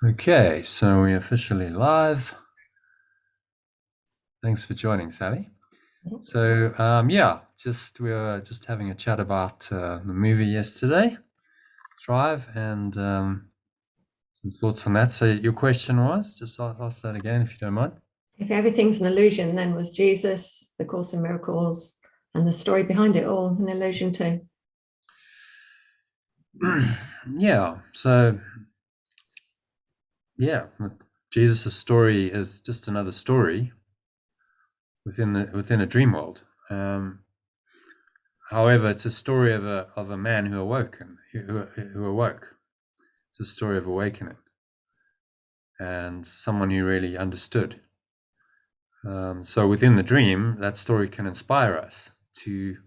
Okay, so we're officially live. Thanks for joining, Sally. So, we were just having a chat about the movie yesterday, Drive, and some thoughts on that. So, your question was, just ask that again if you don't mind. If everything's an illusion, then was Jesus, the Course in Miracles, and the story behind it all an illusion too? Yeah, so, yeah, Jesus' story is just another story within a dream world. However, it's a story of a man who awoke and who awoke. It's a story of awakening and someone who really understood. So within the dream, that story can inspire us to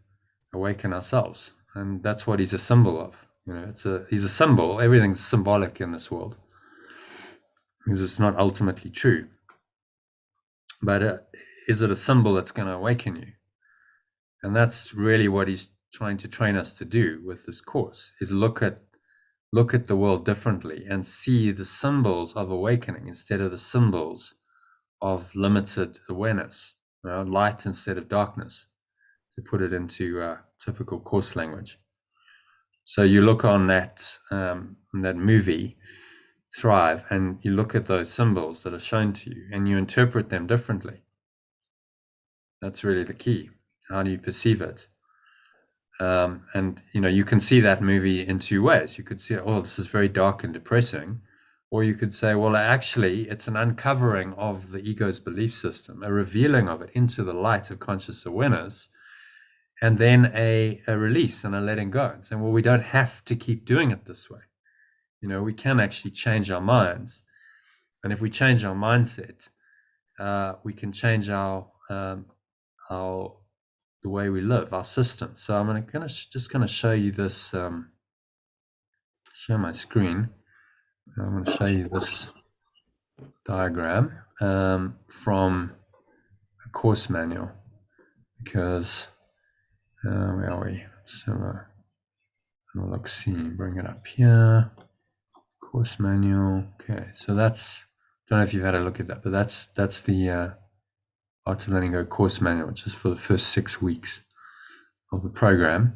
awaken ourselves, and that's what he's a symbol of. You know, he's a symbol. Everything's symbolic in this world because it's not ultimately true. But is it a symbol that's going to awaken you? And that's really what he's trying to train us to do with this course: is look at the world differently and see the symbols of awakening instead of the symbols of limited awareness, light instead of darkness, to put it into typical course language. So you look on that movie, Thrive, and you look at those symbols that are shown to you, and you interpret them differently. That's really the key. How do you perceive it? And you can see that movie in two ways. You could see, oh, this is very dark and depressing, or you could say, well, actually, it's an uncovering of the ego's belief system, a revealing of it into the light of conscious awareness, and then a release and a letting go. And saying, well, we don't have to keep doing it this way. We can actually change our minds. And if we change our mindset, we can change our the way we live, our system. So I'm just going to show you this, share my screen. I'm going to show you this diagram from a course manual, because where are we? Let's have a look, see, bring it up here. Course manual. Okay, so that's, don't know if you've had a look at that, but that's the Art of Letting Go course manual, which is for the first 6 weeks of the program.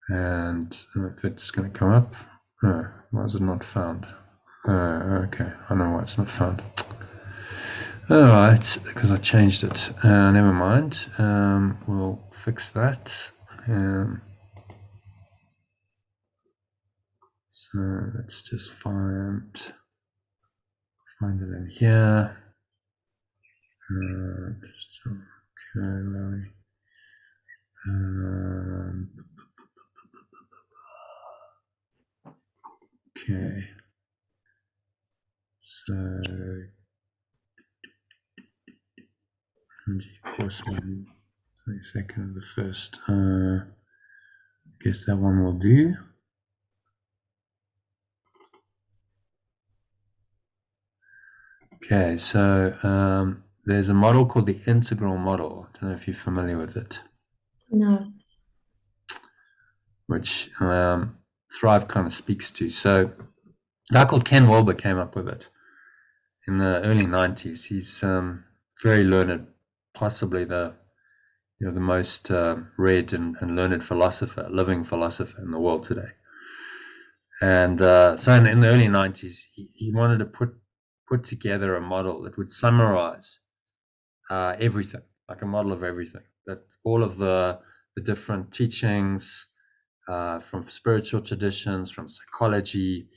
And if it's going to come up, why is it not found? Okay, I know why it's not found. All right, because I changed it. Never mind. We'll fix that. So let's just find it in here. Okay, okay. So course one, 22nd of the first. I guess that one will do. Okay, so there's a model called the integral model. I don't know if you're familiar with it. No. Which Thrive kind of speaks to. So a guy called Ken Wilber came up with it in the early 90s. He's very learned, possibly the most read and learned philosopher, living philosopher in the world today. And so in the early 90s, he wanted to put together a model that would summarize everything, like a model of everything, that all of the different teachings from spiritual traditions, from psychology,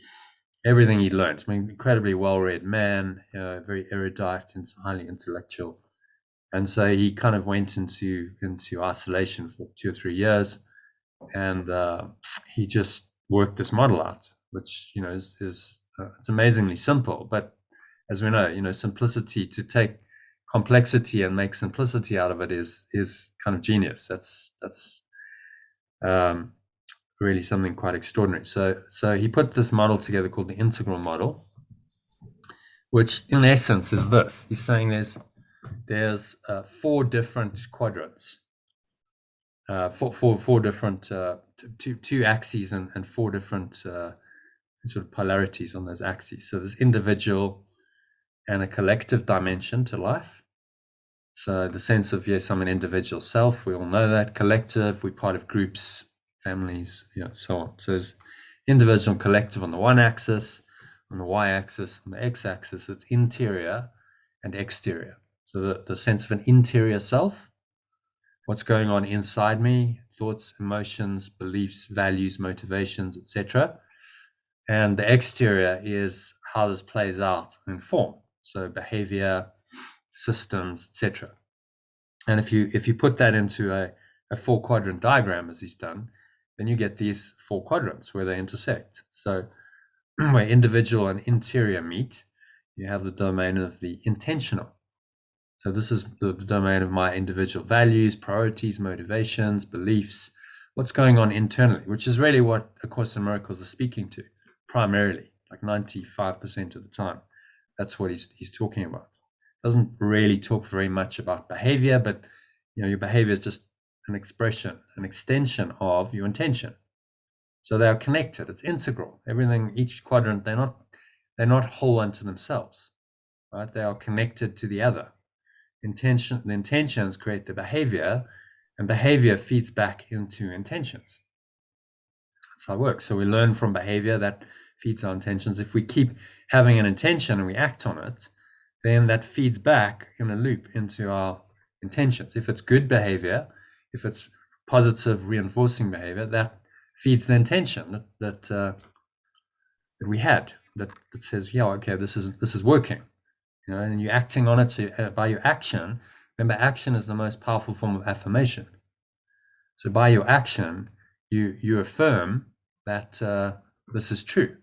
everything he learned. I mean, incredibly well-read man, very erudite and highly intellectual. And so he kind of went into isolation for 2 or 3 years, and he just worked this model out, which is it's amazingly simple. But as we know, simplicity, to take complexity and make simplicity out of it is kind of genius. That's really something quite extraordinary. So he put this model together called the integral model, which in essence is this. He's saying there's 4 different quadrants, four different two axes and 4 different sort of polarities on those axes. So there's individual and a collective dimension to life. So the sense of, yes, I'm an individual self, we all know that. Collective, we're part of groups, families, so on. So there's individual and collective on the one axis, on the y-axis, on the x-axis, it's interior and exterior. So the sense of an interior self, what's going on inside me, thoughts, emotions, beliefs, values, motivations, etc. And the exterior is how this plays out in form. So behavior, systems, etc. And if you put that into a 4-quadrant diagram, as he's done, then you get these 4 quadrants where they intersect. So where individual and interior meet, you have the domain of the intentional. So this is the domain of my individual values, priorities, motivations, beliefs, what's going on internally, which is really what A Course in Miracles is speaking to, primarily, like 95% of the time. That's what he's talking about. Doesn't really talk very much about behavior, but your behavior is just an expression, an extension of your intention. So they are connected. It's integral. Everything, each quadrant, they're not whole unto themselves, right? They are connected to the other. The intentions create the behavior, and behavior feeds back into intentions. That's how it works. So we learn from behavior that feeds our intentions. If we keep having an intention and we act on it, then that feeds back in a loop into our intentions. If it's good behavior, if it's positive reinforcing behavior, that feeds the intention that we had, that says, yeah, okay, this is working. And you're acting on it by your action. Remember, action is the most powerful form of affirmation. So by your action, you affirm that this is true.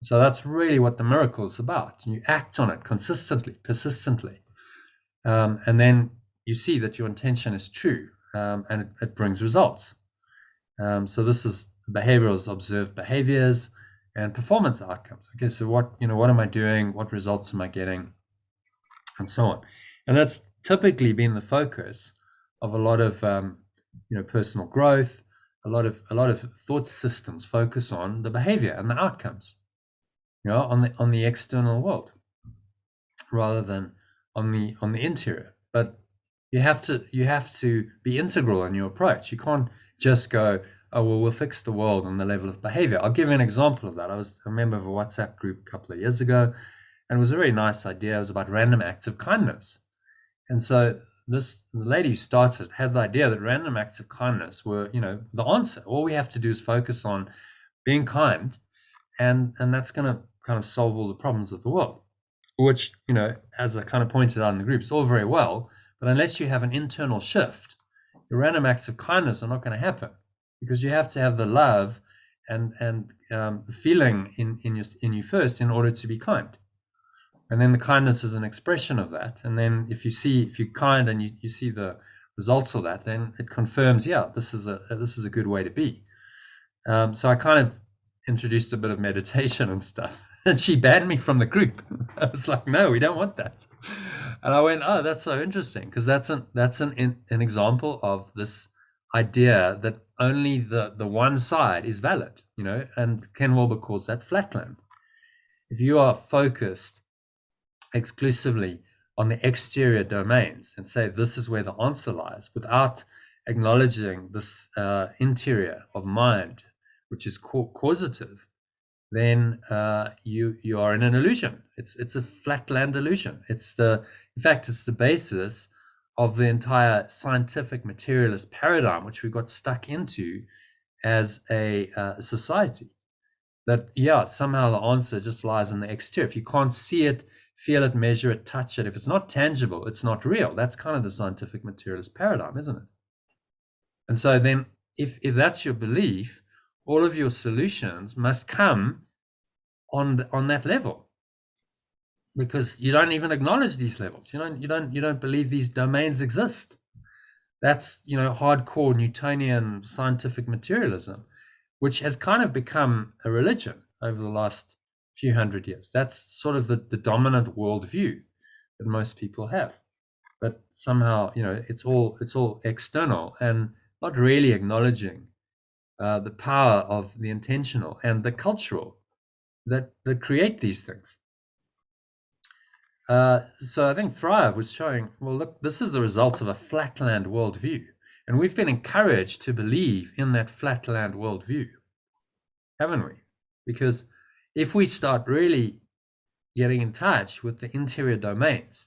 So that's really what the miracle is about. You act on it consistently, persistently. And then you see that your intention is true, and it brings results. So this is behaviorals, observed behaviors and performance outcomes. Okay, so what am I doing? What results am I getting? And so on. And that's typically been the focus of a lot of personal growth. A lot of thought systems focus on the behavior and the outcomes, on the external world, rather than on the interior. But you have to be integral in your approach. You can't just go, oh well, we'll fix the world on the level of behavior. I'll give you an example of that. I was a member of a WhatsApp group a couple of years ago, and it was a very nice idea. It was about random acts of kindness. And so the lady who started had the idea that random acts of kindness were, the answer. All we have to do is focus on being kind, and that's going to kind of solve all the problems of the world. Which, as I kind of pointed out in the group, it's all very well, but unless you have an internal shift, your random acts of kindness are not going to happen, because you have to have the love and feeling in you first in order to be kind. And then the kindness is an expression of that. And then if you're kind and you see the results of that, then it confirms, yeah, this is a good way to be. So I kind of introduced a bit of meditation and stuff, and she banned me from the group. I was like, no, we don't want that. And I went, oh, that's so interesting, because that's an example of this idea that only the one side is valid, and Ken Wilber calls that flatland. If you are focused exclusively on the exterior domains and say this is where the answer lies, without acknowledging this interior of mind, which is causative, then you are in an illusion. It's a flatland illusion. In fact, it's the basis of the entire scientific materialist paradigm, which we got stuck into as a society. That, yeah, somehow the answer just lies in the exterior. If you can't see it, feel it, measure it, touch it, if it's not tangible, it's not real. That's kind of the scientific materialist paradigm, isn't it? And so then if that's your belief, all of your solutions must come on that level, because you don't even acknowledge these levels. You don't believe these domains exist. That's hardcore Newtonian scientific materialism, which has kind of become a religion over the last few hundred years. That's sort of the dominant worldview that most people have. But somehow, it's all external and not really acknowledging the power of the intentional and the cultural. that create these things. So I think Fryer was showing, well, look, this is the result of a flatland worldview. And we've been encouraged to believe in that flatland worldview, haven't we? Because if we start really getting in touch with the interior domains,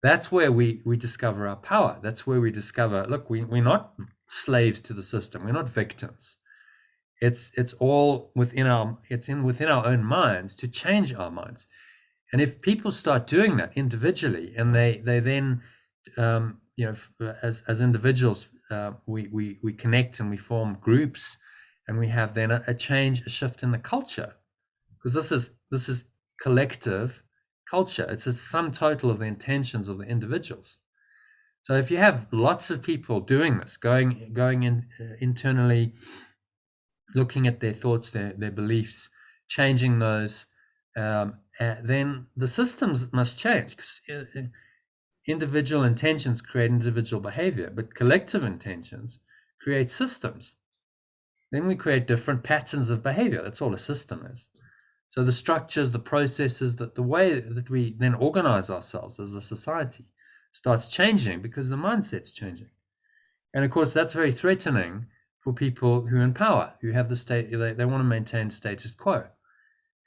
that's where we discover our power. That's where we discover, look, we're not slaves to the system. We're not victims. It's all within our own minds to change our minds. And if people start doing that individually, and they then, as individuals, we connect and we form groups, and we have then a change, a shift in the culture, because this is collective culture. It's a sum total of the intentions of the individuals. So if you have lots of people doing this, going in internally, looking at their thoughts, their beliefs, changing those, then the systems must change, because individual intentions create individual behavior, but collective intentions create systems. Then we create different patterns of behavior. That's all a system is. So the structures, the processes, the way that we then organize ourselves as a society starts changing because the mindset's changing. And of course, that's very threatening for people who are in power, who have the state, they want to maintain status quo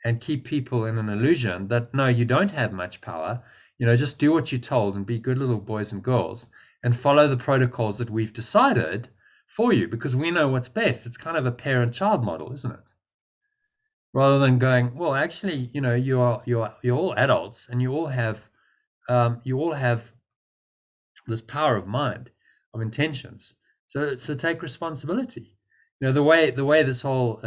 and keep people in an illusion that, no, you don't have much power. Just do what you're told and be good little boys and girls and follow the protocols that we've decided for you, because we know what's best. It's kind of a parent-child model, isn't it? Rather than going, well, actually, you're all adults, and you all have this power of mind, of intentions. So take responsibility. The way this whole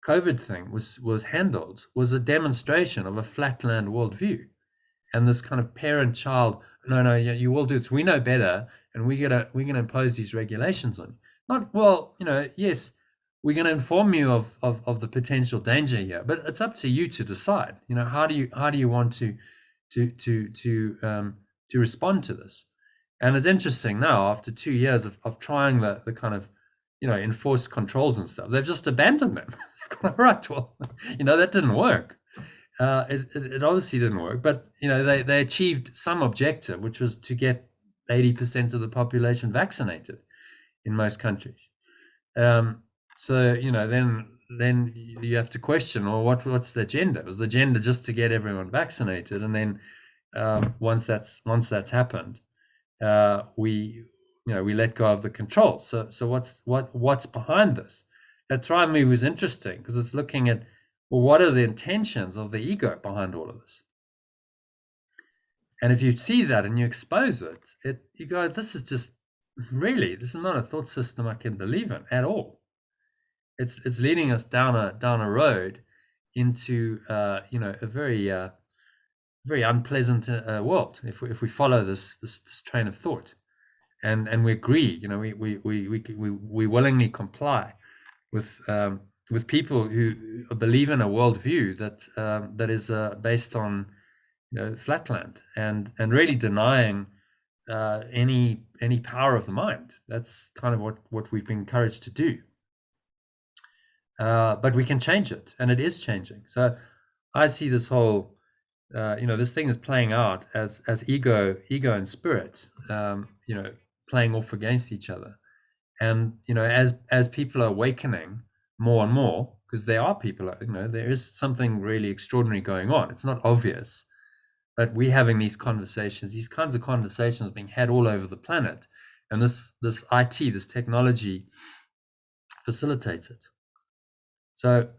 COVID thing was handled was a demonstration of a flatland worldview, and this kind of parent-child. No, you will do it. We know better, and we're gonna impose these regulations on you. Not, well, yes, we're going to inform you of the potential danger here, but it's up to you to decide. How do you want to respond to this? And it's interesting now, after 2 years of trying the kind of enforced controls and stuff, they've just abandoned them. Right, well, that didn't work. It obviously didn't work, but they achieved some objective, which was to get 80% of the population vaccinated in most countries. So then you have to question, well, what's the agenda? Was the agenda just to get everyone vaccinated, and then once that's happened, we let go of the control. So what's behind this? That Thrive movie was interesting because it's looking at, well, what are the intentions of the ego behind all of this? And if you see that and you expose it, you go, this is not a thought system I can believe in at all. It's leading us down a road into a very unpleasant world if we follow this train of thought, and we agree. We willingly comply with people who believe in a worldview that is based on flatland and really denying any power of the mind. That's kind of what we've been encouraged to do. But we can change it, and it is changing. So I see this whole, this thing is playing out as ego and spirit, playing off against each other. And as people are awakening more and more, because there are people, there is something really extraordinary going on. It's not obvious, but we're having these conversations, these kinds of conversations being had all over the planet, and this IT, this technology, facilitates it. So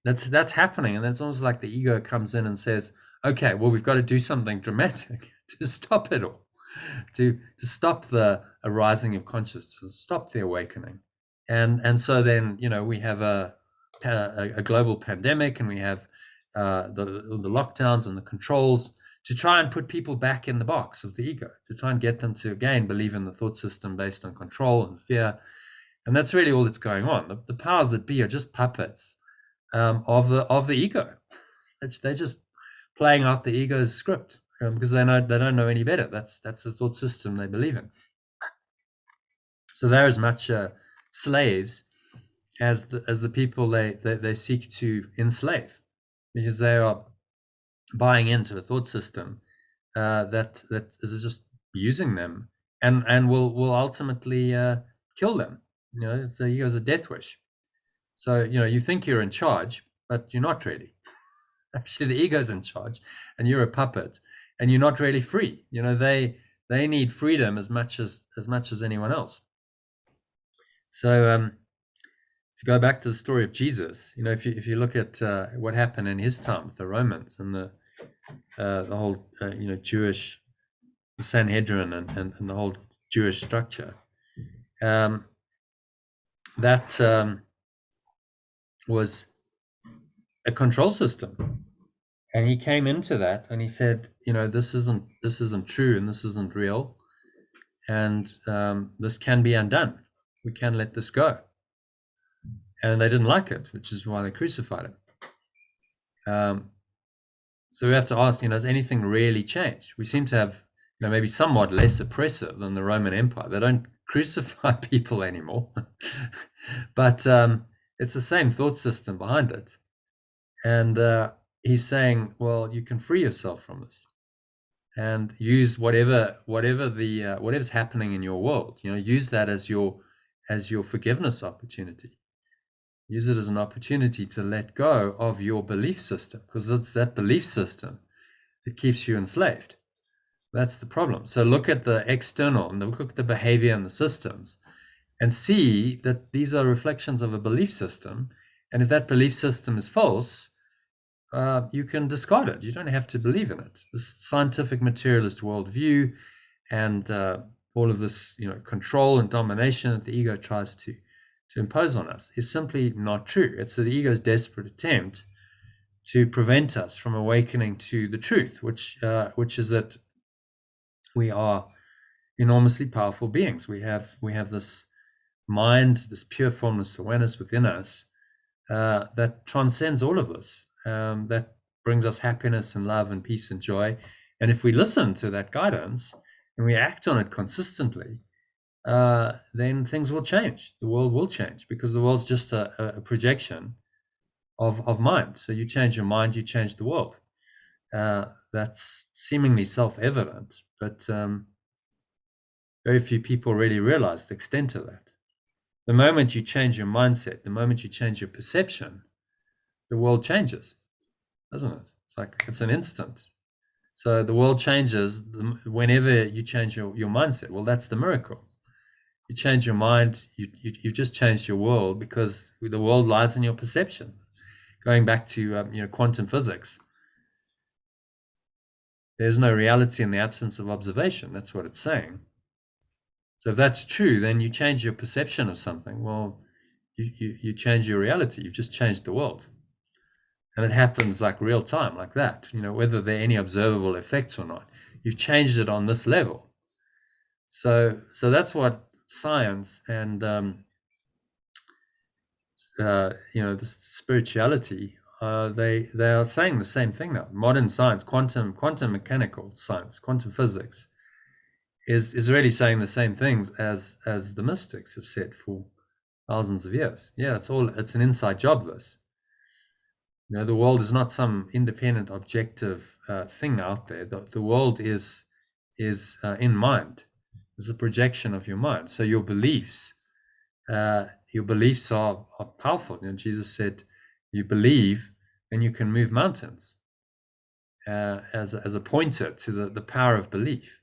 that's happening, and it's almost like the ego comes in and says, okay, well, we've got to do something dramatic to stop it all, to stop the arising of consciousness, to stop the awakening. And so then we have a global pandemic, and we have the lockdowns and the controls to try and put people back in the box of the ego, to try and get them to again believe in the thought system based on control and fear. And that's really all that's going on. The powers that be are just puppets of the ego. They're just playing out the ego's script because they don't know any better. That's the thought system they believe in. So they're as much slaves as the people they seek to enslave, because they are buying into a thought system that is just using them and will ultimately kill them. It's the ego's a death wish. So you think you're in charge, but you're not really. Actually, the ego's in charge, and you're a puppet, and you're not really free. They need freedom as much as anyone else. So to go back to the story of Jesus, if you look at what happened in his time with the Romans and the whole Jewish Sanhedrin and the whole Jewish structure, that was a control system, and he came into that and he said, this isn't true and this isn't real, and this can be undone. We can let this go. And they didn't like it, which is why they crucified him. So we have to ask, has anything really changed? We seem to have, maybe somewhat less oppressive than the Roman Empire. They don't crucify people anymore, but it's the same thought system behind it. And he's saying, well, you can free yourself from this and use whatever's happening in your world. Use that as your forgiveness opportunity. Use it as an opportunity to let go of your belief system, because it's that belief system that keeps you enslaved. That's the problem. So look at the external and look at the behavior and the systems and see that these are reflections of a belief system. And if that belief system is false, you can discard it. You don't have to believe in it. This scientific materialist worldview and all of this, control and domination that the ego tries to impose on us is simply not true. It's the ego's desperate attempt to prevent us from awakening to the truth, which is that we are enormously powerful beings. We have this mind, this pure formless awareness within us that transcends all of this, that brings us happiness and love and peace and joy. And if we listen to that guidance and we act on it consistently, then things will change. The world will change, because the world's just a projection of mind. So you change your mind, you change the world. That's seemingly self-evident, but very few people really realize the extent of that. The moment you change your mindset, the moment you change your perception, the world changes, doesn't it? It's an instant. So the world changes whenever you change your mindset. Well, that's the miracle. You change your mind, you've just changed your world, because the world lies in your perception. Going back to quantum physics, there's no reality in the absence of observation. That's what it's saying. So if that's true, then you change your perception of something. Well, you change your reality. You've just changed the world. And it happens like real time, like that, whether there are any observable effects or not. You've changed it on this level. So that's what science and this spirituality, they are saying the same thing now. Modern science, quantum mechanical science, quantum physics, is really saying the same things as the mystics have said for thousands of years. Yeah, it's an inside job, this. The world is not some independent, objective thing out there. The world is in mind. It's a projection of your mind. So your beliefs are powerful. Jesus said, "You believe, and you can move mountains." As a pointer to the power of belief.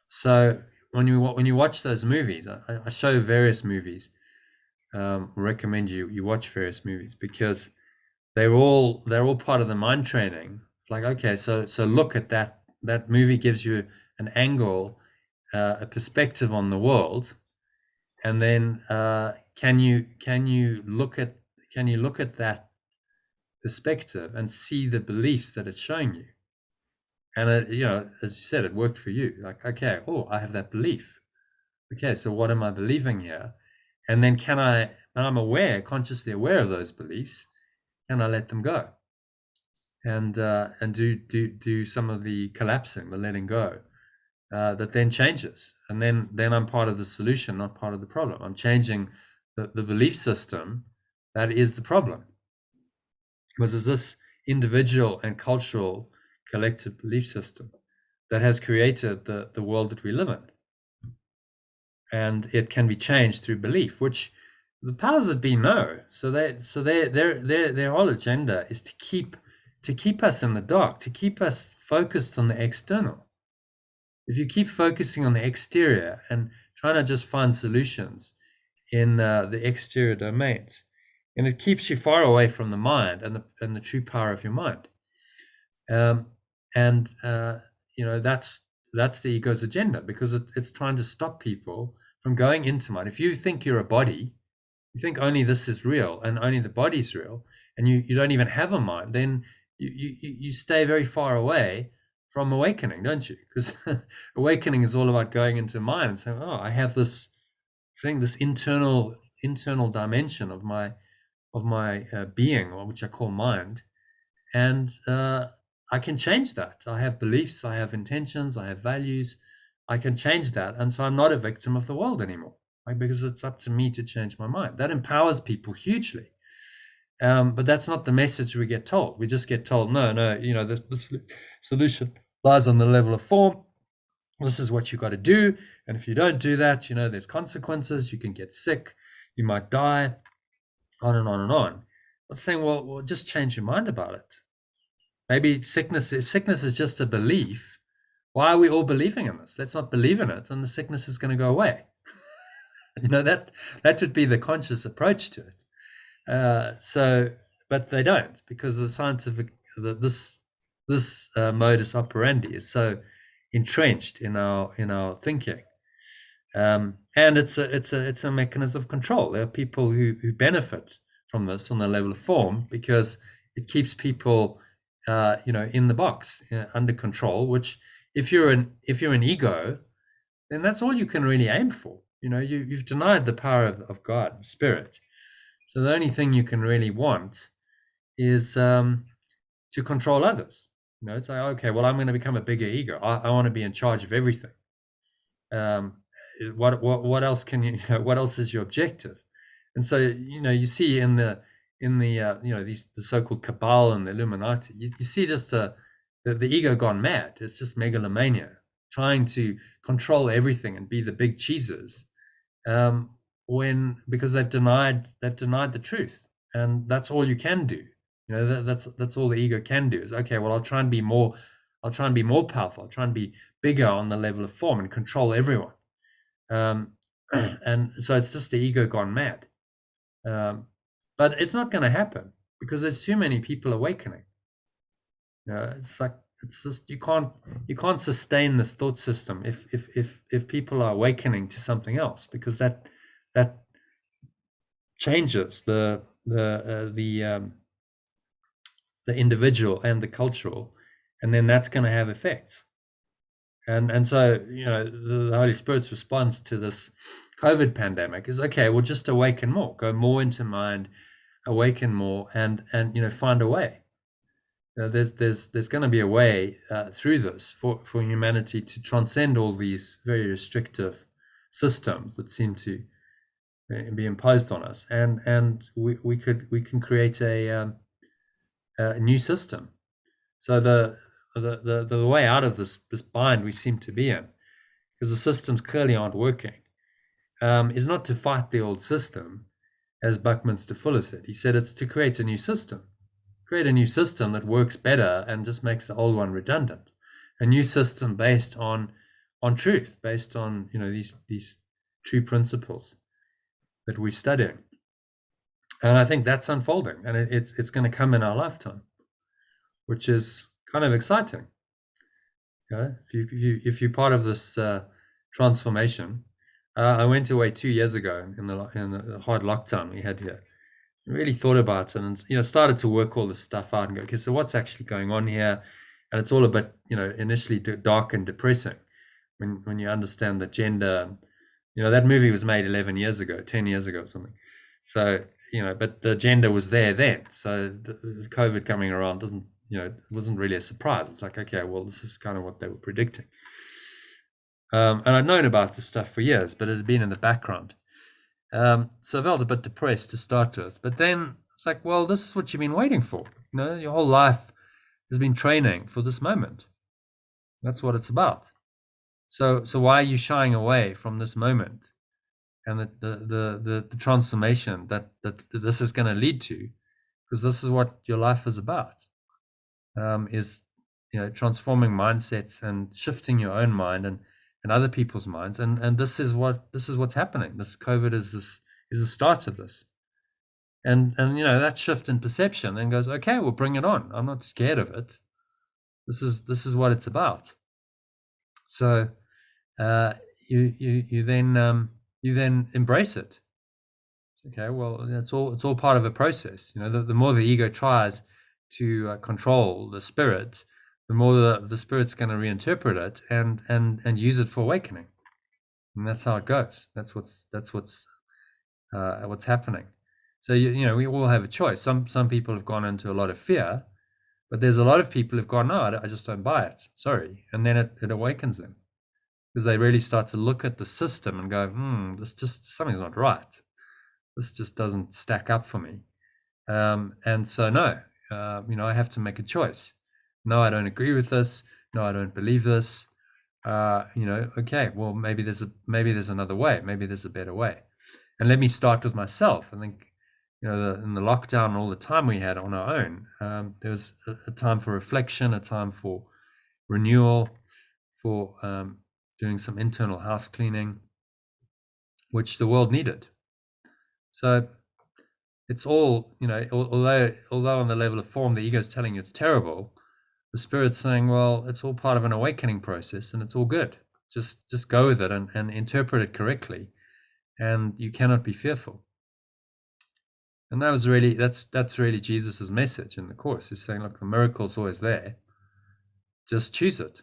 So when you watch those movies, I show various movies. Recommend you watch various movies, because they're all part of the mind training. Like, okay, so look at that movie gives you an angle, a perspective on the world, and then can you look at that perspective and see the beliefs that it's showing you? And as you said, it worked for you. Like, okay, I have that belief. Okay, so what am I believing here? And then I'm consciously aware of those beliefs, can I let them go? And do some of the collapsing, the letting go, that then changes, and then I'm part of the solution, not part of the problem. I'm changing the belief system that is the problem, because it's this individual and cultural collective belief system that has created the world that we live in, and it can be changed through belief, which the powers that be know. So their whole agenda is to keep us in the dark, to keep us focused on the external. If you keep focusing on the exterior and trying to just find solutions in the exterior domains, and it keeps you far away from the mind and the true power of your mind. Um, and that's the ego's agenda, because it's trying to stop people from going into mind. If you think you're a body, you think only this is real and only the body's real, and you don't even have a mind, then you stay very far away from awakening, don't you? Because awakening is all about going into mind and saying, oh, I have this thing, this internal dimension of my being, which I call mind, and I can change that. I have beliefs, I have intentions, I have values. I can change that, and so I'm not a victim of the world anymore, right? Because it's up to me to change my mind. That empowers people hugely. But that's not the message we get told. We just get told, no, the solution lies on the level of form. This is what you got to do, and if you don't do that, there's consequences. You can get sick, you might die, on and on and on. I'm saying, well, just change your mind about it. Maybe if sickness is just a belief, why are we all believing in this? Let's not believe in it, and the sickness is going to go away. That would be the conscious approach to it. But they don't, because the scientific this modus operandi is so entrenched in our thinking, and it's a mechanism of control. There are people who benefit from this on the level of form, because it keeps people in the box, under control. Which, if you're an ego, then that's all you can really aim for. You've denied the power of God, spirit. So the only thing you can really want is to control others. It's like, okay, well, I'm going to become a bigger ego. I want to be in charge of everything. What else can you? What else is your objective? And so you see in the the so-called cabal and the Illuminati, you see just the ego gone mad. It's just megalomania, trying to control everything and be the big cheeses. Because they've denied the truth, and that's all you can do. That's all the ego can do, is, okay, well, I'll try and be more powerful. I'll try and be bigger on the level of form and control everyone. And so it's just the ego gone mad. But it's not going to happen, because there's too many people awakening. It's just you can't sustain this thought system if people are awakening to something else, because that changes the individual and the cultural, and then that's going to have effects. And so the Holy Spirit's response to this COVID pandemic is, okay, well, just awaken more, go more into mind, awaken more, and find a way. There's going to be a way through this for humanity to transcend all these very restrictive systems that seem to be imposed on us, and we can create a new system. So the way out of this bind we seem to be in, because the systems clearly aren't working, is not to fight the old system, as Buckminster Fuller said. He said it's to create a new system. Create a new system that works better and just makes the old one redundant. A new system based on truth, based on these true principles that we're studying. And I think that's unfolding, and it's going to come in our lifetime, which is kind of exciting. If you're part of this transformation, I went away 2 years ago in the hard lockdown we had here. Really thought about it, and started to work all this stuff out and go, okay, so what's actually going on here? And it's all a bit initially dark and depressing when you understand the gender. That movie was made 11 years ago, 10 years ago or something. So but the gender was there then. So the COVID coming around wasn't really a surprise. It's like, okay, well, this is kind of what they were predicting. And I'd known about this stuff for years, but it had been in the background. So I felt a bit depressed to start with. But then it's like, well, this is what you've been waiting for. Your whole life has been training for this moment. That's what it's about. So why are you shying away from this moment and the transformation that this is going to lead to? Because this is what your life is about. Is transforming mindsets and shifting your own mind and other people's minds, and this is what's happening. This COVID is the start of this, and that shift in perception then goes, okay, we'll bring it on. I'm not scared of it. This is what it's about. So you then embrace it. Okay, well, it's all part of a process. The more the ego tries to control the spirit, the more the spirit's going to reinterpret it and use it for awakening, and that's how it goes. That's what's happening. So we all have a choice. Some people have gone into a lot of fear, but there's a lot of people who've gone, no, I just don't buy it. Sorry, and then it awakens them because they really start to look at the system and go, this just something's not right. This just doesn't stack up for me. And so, no, I have to make a choice. No, I don't agree with this. No, I don't believe this. Okay, well, maybe there's another way. Maybe there's a better way. And let me start with myself. I think, in the lockdown and all the time we had on our own, there was a time for reflection, a time for renewal, for doing some internal house cleaning, which the world needed. So it's all, although on the level of form, the ego is telling you it's terrible, the spirit's saying, well, it's all part of an awakening process and it's all good. Just go with it and interpret it correctly. And you cannot be fearful. And that's really Jesus's message in the Course. He's saying, look, the miracle's always there. Just choose it.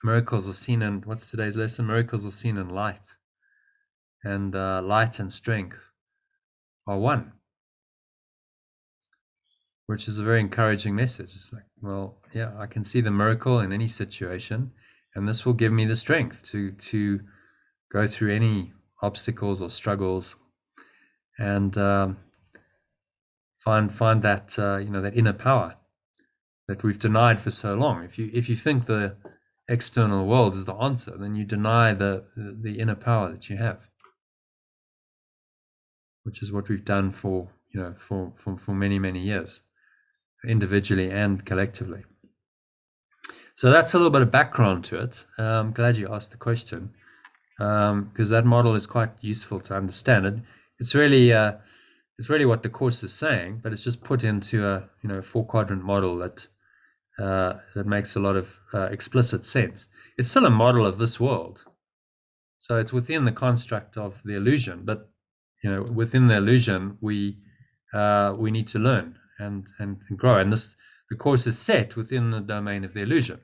Miracles are seen in, what's today's lesson? Miracles are seen in light. And light and strength are one, which is a very encouraging message. It's like, well, yeah, I can see the miracle in any situation, and this will give me the strength to go through any obstacles or struggles, and find that that inner power that we've denied for so long. If you think the external world is the answer, then you deny the inner power that you have, which is what we've done for many years, individually and collectively. So that's a little bit of background to it. I'm glad you asked the question, because that model is quite useful to understand it. It's really what the Course is saying, but it's just put into a 4-quadrant model that makes a lot of explicit sense. It's still a model of this world, so it's within the construct of the illusion, but within the illusion we need to learn and grow, and the Course is set within the domain of the illusion.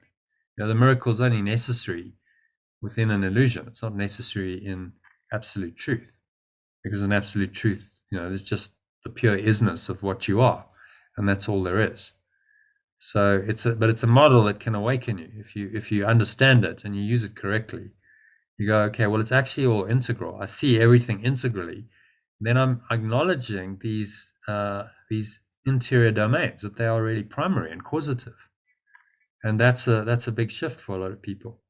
The miracle is only necessary within an illusion. It's not necessary in absolute truth, because in absolute truth, there's just the pure isness of what you are, and that's all there is. So it's a model that can awaken you if you understand it and you use it correctly. You go, okay, well, it's actually all integral. I see everything integrally. Then I'm acknowledging these interior domains, that they are really primary and causative, and that's a big shift for a lot of people.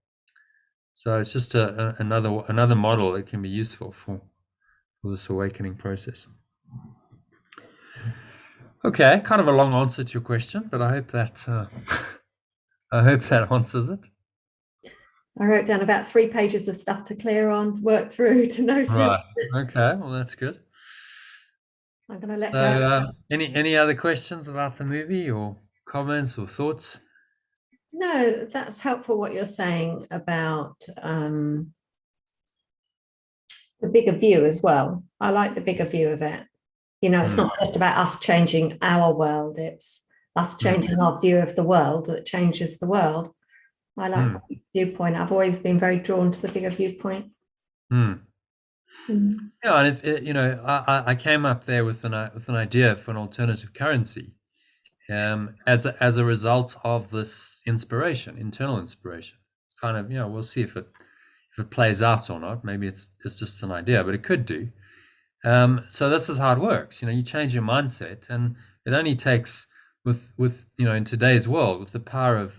So it's just another model that can be useful for this awakening process. Okay, kind of a long answer to your question, but I hope that answers it. I wrote down about 3 pages of stuff to clear on, to work through, to notice. Right. Okay. Well, that's good. I'm going to let go. Any other questions about the movie, or comments or thoughts? No, that's helpful what you're saying about the bigger view as well. I like the bigger view of it. It's not just about us changing our world, it's us changing our view of the world that changes the world. I like the viewpoint. I've always been very drawn to the bigger viewpoint. Yeah, and if I came up there with an idea for an alternative currency, as a result of this internal inspiration. It's kind of, we'll see if it if it plays out or not. Maybe it's just an idea, but it could do. So this is how it works. You change your mindset, and it only takes with in today's world, with the power of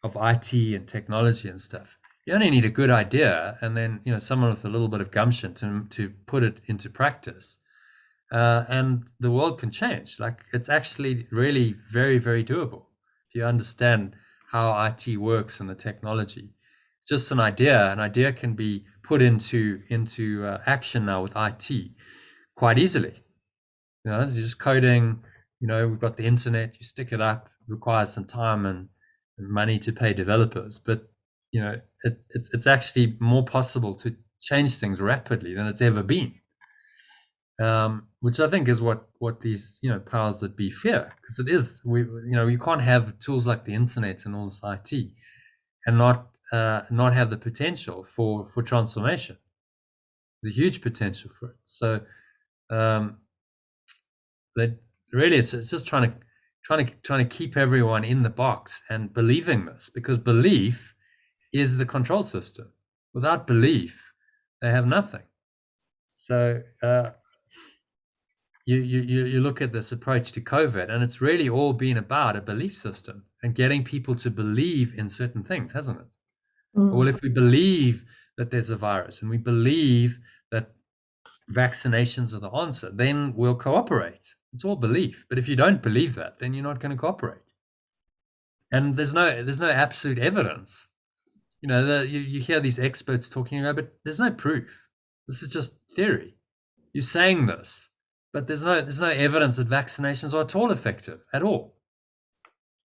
IT and technology and stuff. You only need a good idea, and then someone with a little bit of gumption to put it into practice, and the world can change. Like, it's actually really very, very doable if you understand how IT works and the technology. Just an idea can be put into action now with IT quite easily. You're just coding. We've got the internet. You stick it up. It requires some time and money to pay developers, but it's actually more possible to change things rapidly than it's ever been. Which I think is what these powers that be fear, because it is, you can't have tools like the internet and all this IT and not have the potential for transformation. There's a huge potential for it. So that really it's just trying to keep everyone in the box and believing this, because belief is the control system. Without belief, they have nothing. So you look at this approach to COVID, and it's really all been about a belief system and getting people to believe in certain things, hasn't it? Well, if we believe that there's a virus and we believe that vaccinations are the answer, then we'll cooperate. It's all belief. But if you don't believe that, then you're not going to cooperate. And there's no absolute evidence. You hear these experts talking about, but there's no proof. This is just theory. You're saying this, but there's no evidence that vaccinations are at all effective at all.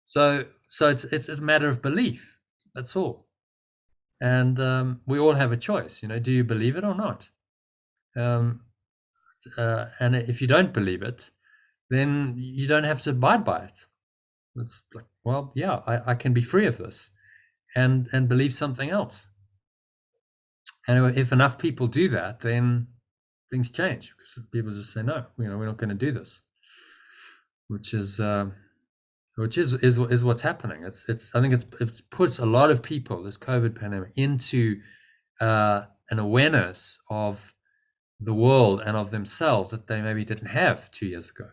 So it's a matter of belief. That's all. And we all have a choice. Do you believe it or not? And if you don't believe it, then you don't have to abide by it. It's like, well, yeah, I can be free of this and believe something else. And if enough people do that, then things change, because people just say, no, we're not going to do this, which is what's happening. I think it's put a lot of people, this COVID pandemic, into an awareness of the world and of themselves that they maybe didn't have 2 years ago,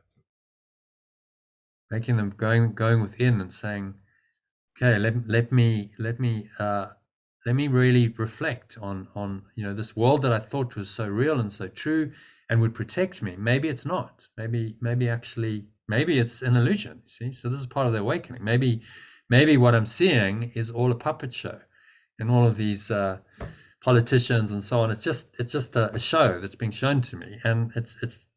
making them going within and saying, okay, let me really reflect on this world that I thought was so real and so true and would protect me. Maybe it's not. Maybe it's an illusion. You see, so this is part of the awakening. Maybe what I'm seeing is all a puppet show, and all of these politicians and so on. It's just a show that's being shown to me, and it's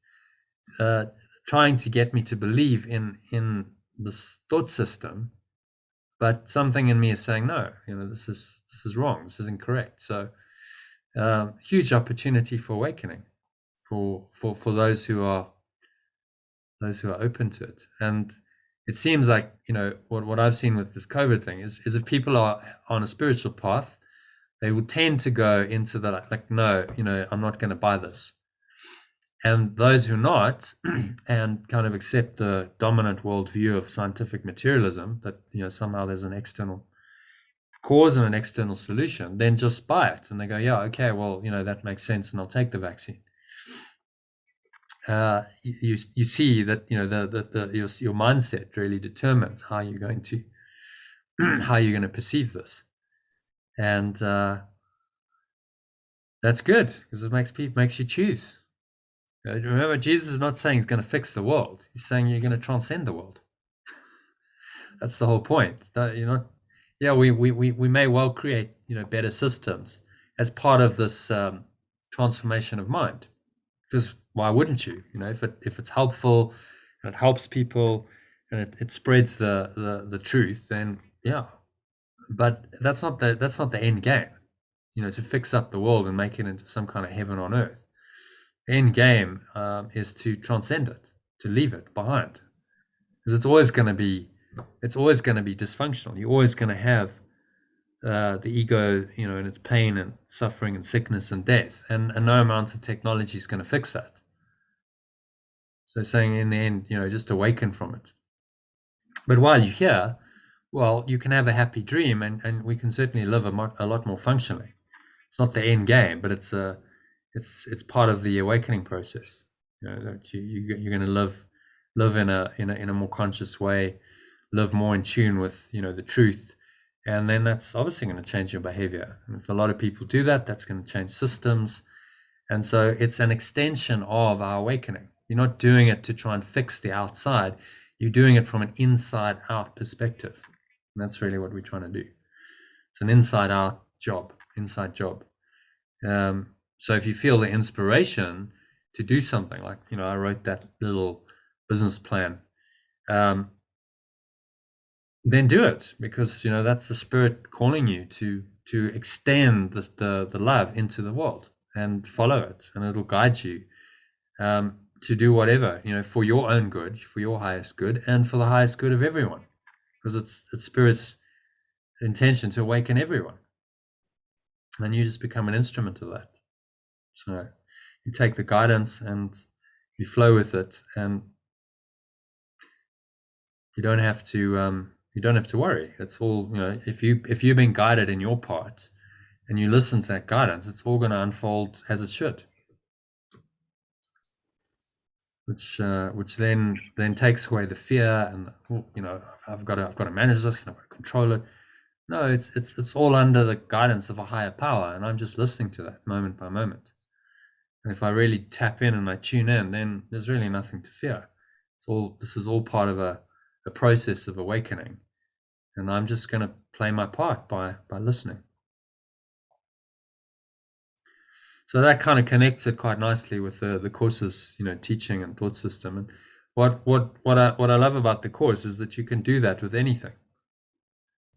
trying to get me to believe in this thought system. But something in me is saying, no, this is wrong. This is incorrect. So huge opportunity for awakening for those who are open to it. And it seems like, what I've seen with this COVID thing is if people are on a spiritual path, they will tend to go into the like, no, I'm not going to buy this. And those who are not, and kind of accept the dominant worldview of scientific materialism, that somehow there's an external cause and an external solution, then just buy it, and they go, yeah, okay, well, that makes sense, and I'll take the vaccine. You see that your mindset really determines how you're going to perceive this, and that's good, because it makes you choose. Remember, Jesus is not saying he's going to fix the world. He's saying you're going to transcend the world. That's the whole point. We may well create better systems as part of this transformation of mind, because why wouldn't you? If it's helpful and it helps people and it spreads the truth, then yeah. But that's not the end game. To fix up the world and make it into some kind of heaven on earth. End game is to transcend it, to leave it behind, because it's always going to be dysfunctional. You're always going to have the ego, and its pain and suffering and sickness and death, and no amount of technology is going to fix that. So saying in the end, just awaken from it. But while you're here, well, you can have a happy dream, and we can certainly live a lot more functionally. It's not the end game, but it's part of the awakening process. That you're going to live in a more conscious way, live more in tune with the truth, and then that's obviously going to change your behavior. And if a lot of people do that, that's going to change systems. And so it's an extension of our awakening. You're not doing it to try and fix the outside. You're doing it from an inside out perspective. And that's really what we're trying to do. It's an inside job. So if you feel the inspiration to do something, like, I wrote that little business plan, then do it, because that's the spirit calling you to extend the love into the world, and follow it, and it'll guide you to do whatever, for your own good, for your highest good, and for the highest good of everyone, because it's spirit's intention to awaken everyone, and you just become an instrument of that. So you take the guidance and you flow with it, and you don't have to worry. It's all, if you're being guided in your part and you listen to that guidance, it's all going to unfold as it should, which then takes away the fear, and I've got to manage this and I've got to control it. No, it's all under the guidance of a higher power, and I'm just listening to that moment by moment. And if I really tap in and I tune in, then there's really nothing to fear. This is all part of a process of awakening, and I'm just going to play my part by listening. So that kind of connects it quite nicely with the course's teaching and thought system. And what I love about the course is that you can do that with anything.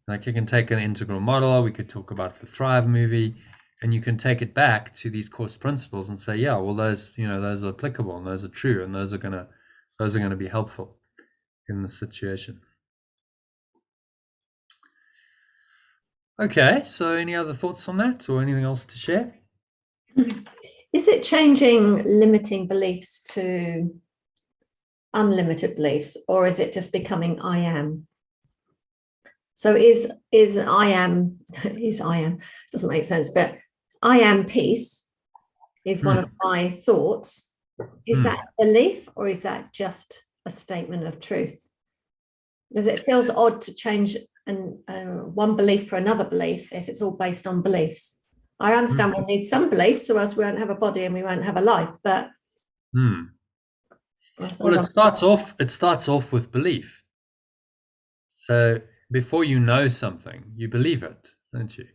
Like, you can take an integral model. We could talk about the Thrive movie, and you can take it back to these course principles and say, yeah, well, those are applicable, and those are true, and those are gonna be helpful in the situation. Okay, so any other thoughts on that, or anything else to share? Is it changing limiting beliefs to unlimited beliefs, or is it just becoming I am? So is I am doesn't make sense, but I am peace is one of my thoughts. Is that a belief, or is that just a statement of truth? Because it feels odd to change one belief for another belief if it's all based on beliefs. I understand we'll need some beliefs, or else we won't have a body and we won't have a life. But well, it starts off with belief. So before you know something, you believe it, don't you?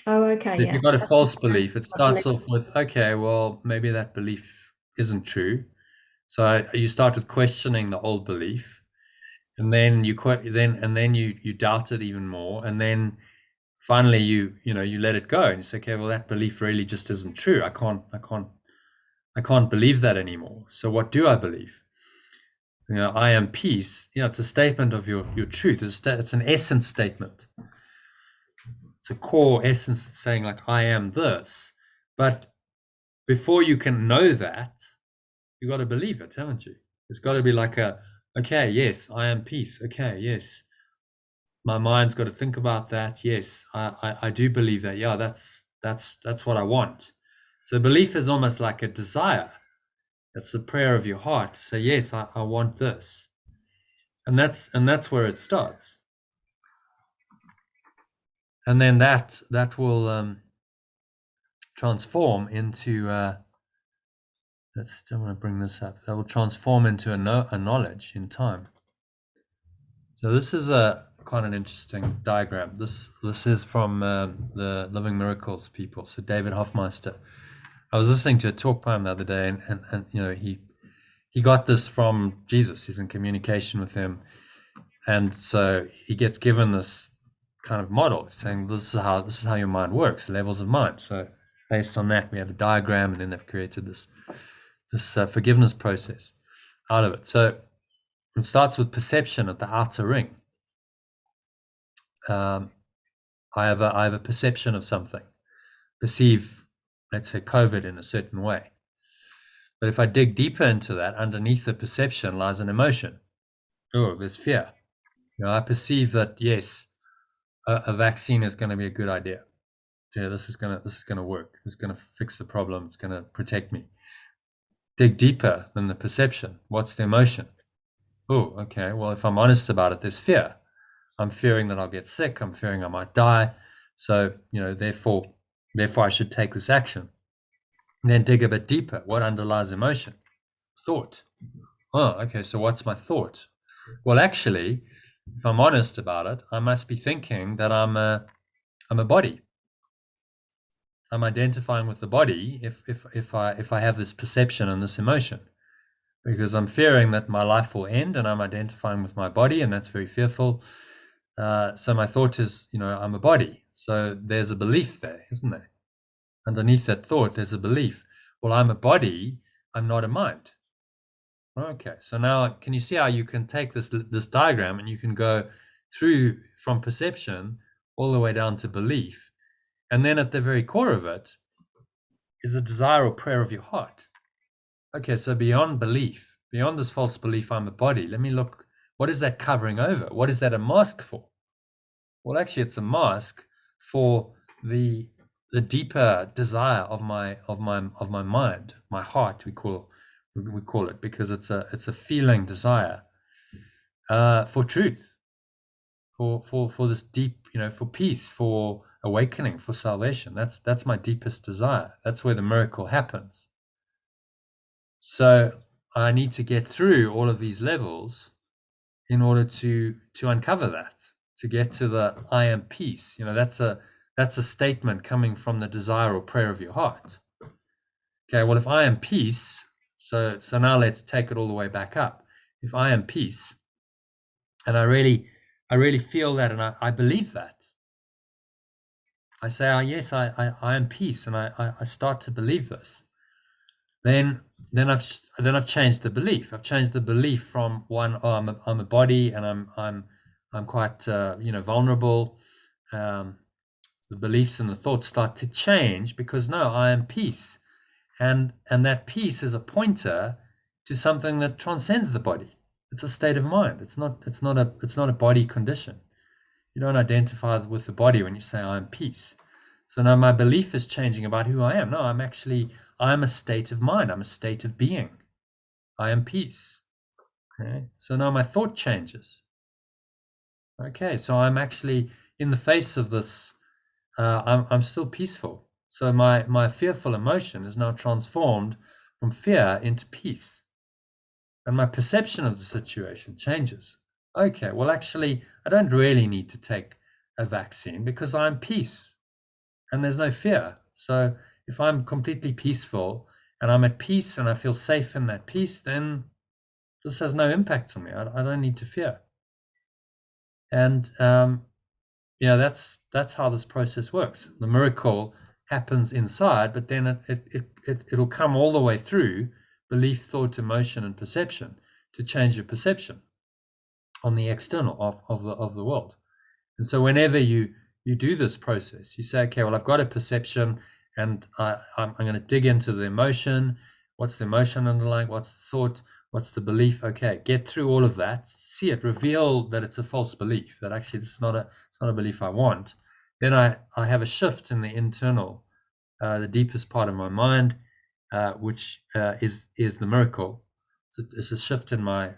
Oh, okay. So if you've got a false belief, it starts off with, okay, well, maybe that belief isn't true. So you start with questioning the old belief, and then you doubt it even more, and then finally you let it go, and you say, okay, well, that belief really just isn't true. I can't believe that anymore. So what do I believe? I am peace. It's a statement of your truth. It's an essence statement. It's a core essence saying, like, I am this. But before you can know that, you got to believe it, haven't you? It's got to be like okay, yes, I am peace. Okay, yes, my mind's got to think about that. Yes, I do believe that. Yeah, that's what I want. So belief is almost like a desire. It's the prayer of your heart to say, yes, I want this. And that's where it starts. And then that will transform into I want to bring this up. That will transform into a knowledge in time. So this is quite an interesting diagram. This is from the Living Miracles people. So David Hoffmeister. I was listening to a talk by him the other day, and he got this from Jesus. He's in communication with him, and so he gets given this kind of model, saying this is how your mind works, levels of mind. So based on that, we have a diagram, and then they've created this forgiveness process out of it. So it starts with perception at the outer ring. I have a perception of something, perceive, let's say, COVID in a certain way. But if I dig deeper into that, underneath the perception lies an emotion. Oh, there's fear. I perceive that, yes, a vaccine is going to be a good idea. Yeah, this is gonna work. This is gonna fix the problem. It's gonna protect me. Dig deeper than the perception. What's the emotion? Oh, okay. Well, if I'm honest about it, there's fear. I'm fearing that I'll get sick. I'm fearing I might die. So, therefore I should take this action. And then dig a bit deeper. What underlies emotion? Thought. Oh, okay. So what's my thought? Well, actually, if I'm honest about it, I must be thinking that I'm a body. I'm identifying with the body if I have this perception and this emotion, because I'm fearing that my life will end, and I'm identifying with my body, and that's very fearful. So my thought is, I'm a body. So there's a belief there, isn't there? Underneath that thought, there's a belief. Well, I'm a body. I'm not a mind. Okay. So now, can you see how you can take this diagram and you can go through from perception all the way down to belief, and then at the very core of it is a desire or prayer of your heart. Okay, so beyond belief, beyond this false belief, I'm a body, let me look, what is that covering over? What is that a mask for? Well, actually, it's a mask for the deeper desire of my mind, my heart, we call it, because it's a feeling desire for truth, for this deep, for peace, for awakening, for salvation. That's my deepest desire. That's where the miracle happens. So I need to get through all of these levels in order to uncover that, to get to the I am peace. That's a statement coming from the desire or prayer of your heart. Okay, well, if I am peace, so now let's take it all the way back up. If I am peace, and I really feel that, and I believe that, I say, oh yes, I am peace, and I start to believe this. Then I've changed the belief. I've changed the belief from one, oh, I'm a body, and I'm quite vulnerable. The beliefs and the thoughts start to change, because no, I am peace, and that peace is a pointer to something that transcends the body. It's a state of mind. It's not a body condition. You don't identify with the body when you say I am peace. So now my belief is changing about who I am. No, I'm a state of mind. I'm a state of being. I am peace. Okay. So now my thought changes. Okay. So I'm actually, in the face of this, I'm still peaceful. So my fearful emotion is now transformed from fear into peace. And my perception of the situation changes. Okay. Well, actually, I don't really need to take a vaccine because I'm peace. And there's no fear. So if I'm completely peaceful and I'm at peace and I feel safe in that peace, then this has no impact on me. I don't need to fear. And that's how this process works. The miracle happens inside, but then it'll come all the way through belief, thought, emotion, and perception to change your perception on the external of the world. And so whenever you do this process, you say, okay, well, I've got a perception, and I'm going to dig into the emotion. What's the emotion underlying? What's the thought? What's the belief? Okay, get through all of that, see it, reveal that it's a false belief, that actually it's not a belief I want. Then I have a shift in the internal, the deepest part of my mind, which is the miracle. It's a shift in my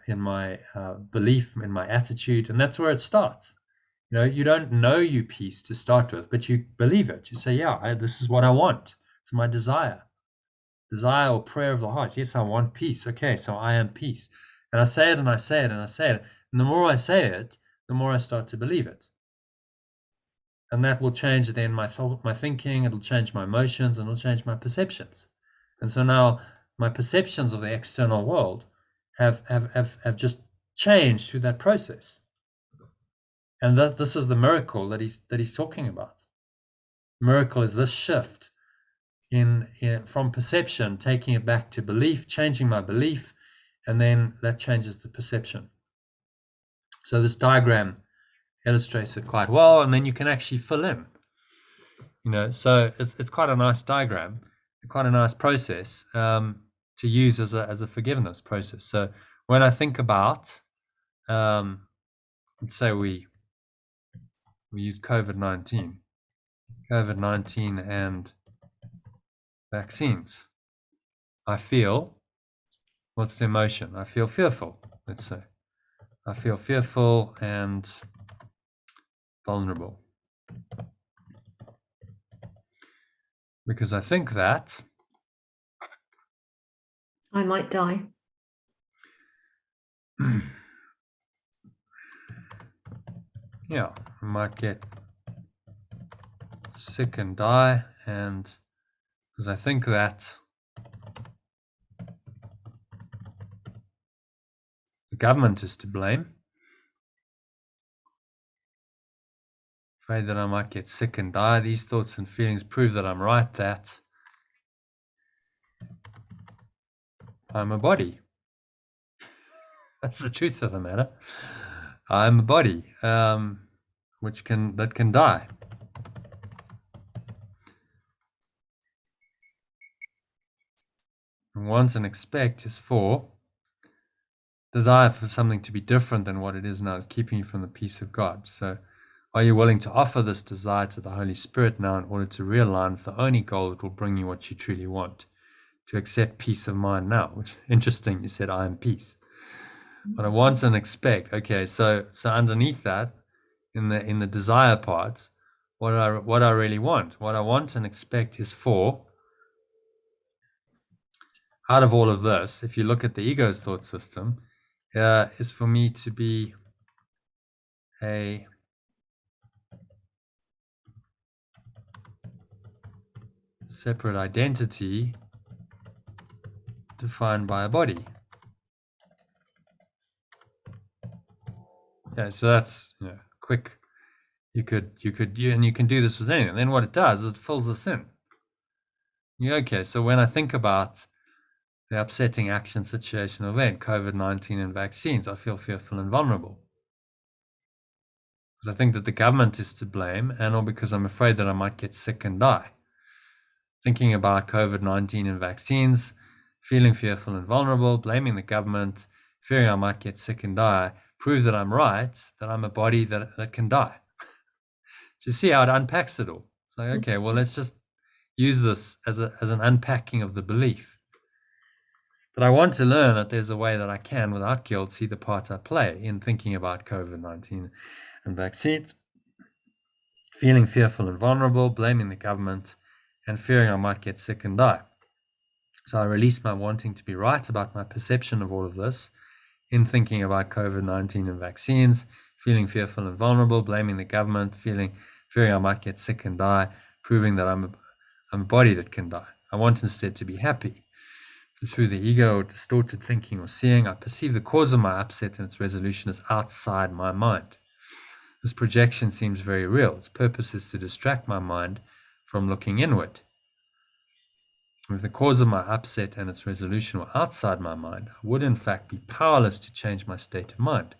belief, in my attitude, and that's where it starts. You don't know you peace to start with, but you believe it. You say, yeah, this is what I want. It's my desire or prayer of the heart. Yes, I want peace. Okay, so I am peace. And I say it, and I say it, and I say it. And the more I say it, the more I start to believe it. And that will change then my thought, my thinking. It'll change my emotions, and it'll change my perceptions. And so now my perceptions of the external world have just changed through that process. And this is the miracle that he's talking about. Miracle is this shift in from perception, taking it back to belief, changing my belief, and then that changes the perception. So this diagram illustrates it quite well, and then you can actually fill in. So it's quite a nice diagram, quite a nice process to use as a forgiveness process. So when I think about, let's say we use COVID-19. COVID-19 and vaccines. I feel, what's the emotion? I feel fearful, let's say. I feel fearful and vulnerable. Because I think that I might die. Yeah, I might get sick and die, and because I think that the government is to blame. Afraid that I might get sick and die. These thoughts and feelings prove that I'm right, that I'm a body. That's the truth of the matter. I'm a body, that can die. And want and expect is for desire for something to be different than what it is now, is keeping you from the peace of God. So are you willing to offer this desire to the Holy Spirit now in order to realign with the only goal that will bring you what you truly want? To accept peace of mind now, which interesting, you said I am peace. But I want and expect. Okay, so underneath that, in the desire part, what I really want, what I want and expect is for, out of all of this, if you look at the ego's thought system, is for me to be a separate identity defined by a body. Yeah, so that's quick. You can do this with anything. And then what it does is it fills this in. Yeah, okay, so when I think about the upsetting action, situation, event, COVID-19 and vaccines, I feel fearful and vulnerable. Because I think that the government is to blame, and or because I'm afraid that I might get sick and die. Thinking about COVID-19 and vaccines, feeling fearful and vulnerable, blaming the government, fearing I might get sick and die, prove that I'm right, that I'm a body that can die. Do you see how it unpacks it all? It's like, okay, well, let's just use this as an unpacking of the belief. But I want to learn that there's a way that I can, without guilt, see the part I play in thinking about COVID-19 and vaccines, feeling fearful and vulnerable, blaming the government, and fearing I might get sick and die. So I release my wanting to be right about my perception of all of this in thinking about COVID-19 and vaccines, feeling fearful and vulnerable, blaming the government, fearing I might get sick and die, proving that I'm a body that can die. I want instead to be happy. Through the ego or distorted thinking or seeing, I perceive the cause of my upset and its resolution as outside my mind. This projection seems very real. Its purpose is to distract my mind from looking inward. If the cause of my upset and its resolution were outside my mind, I would in fact be powerless to change my state of mind.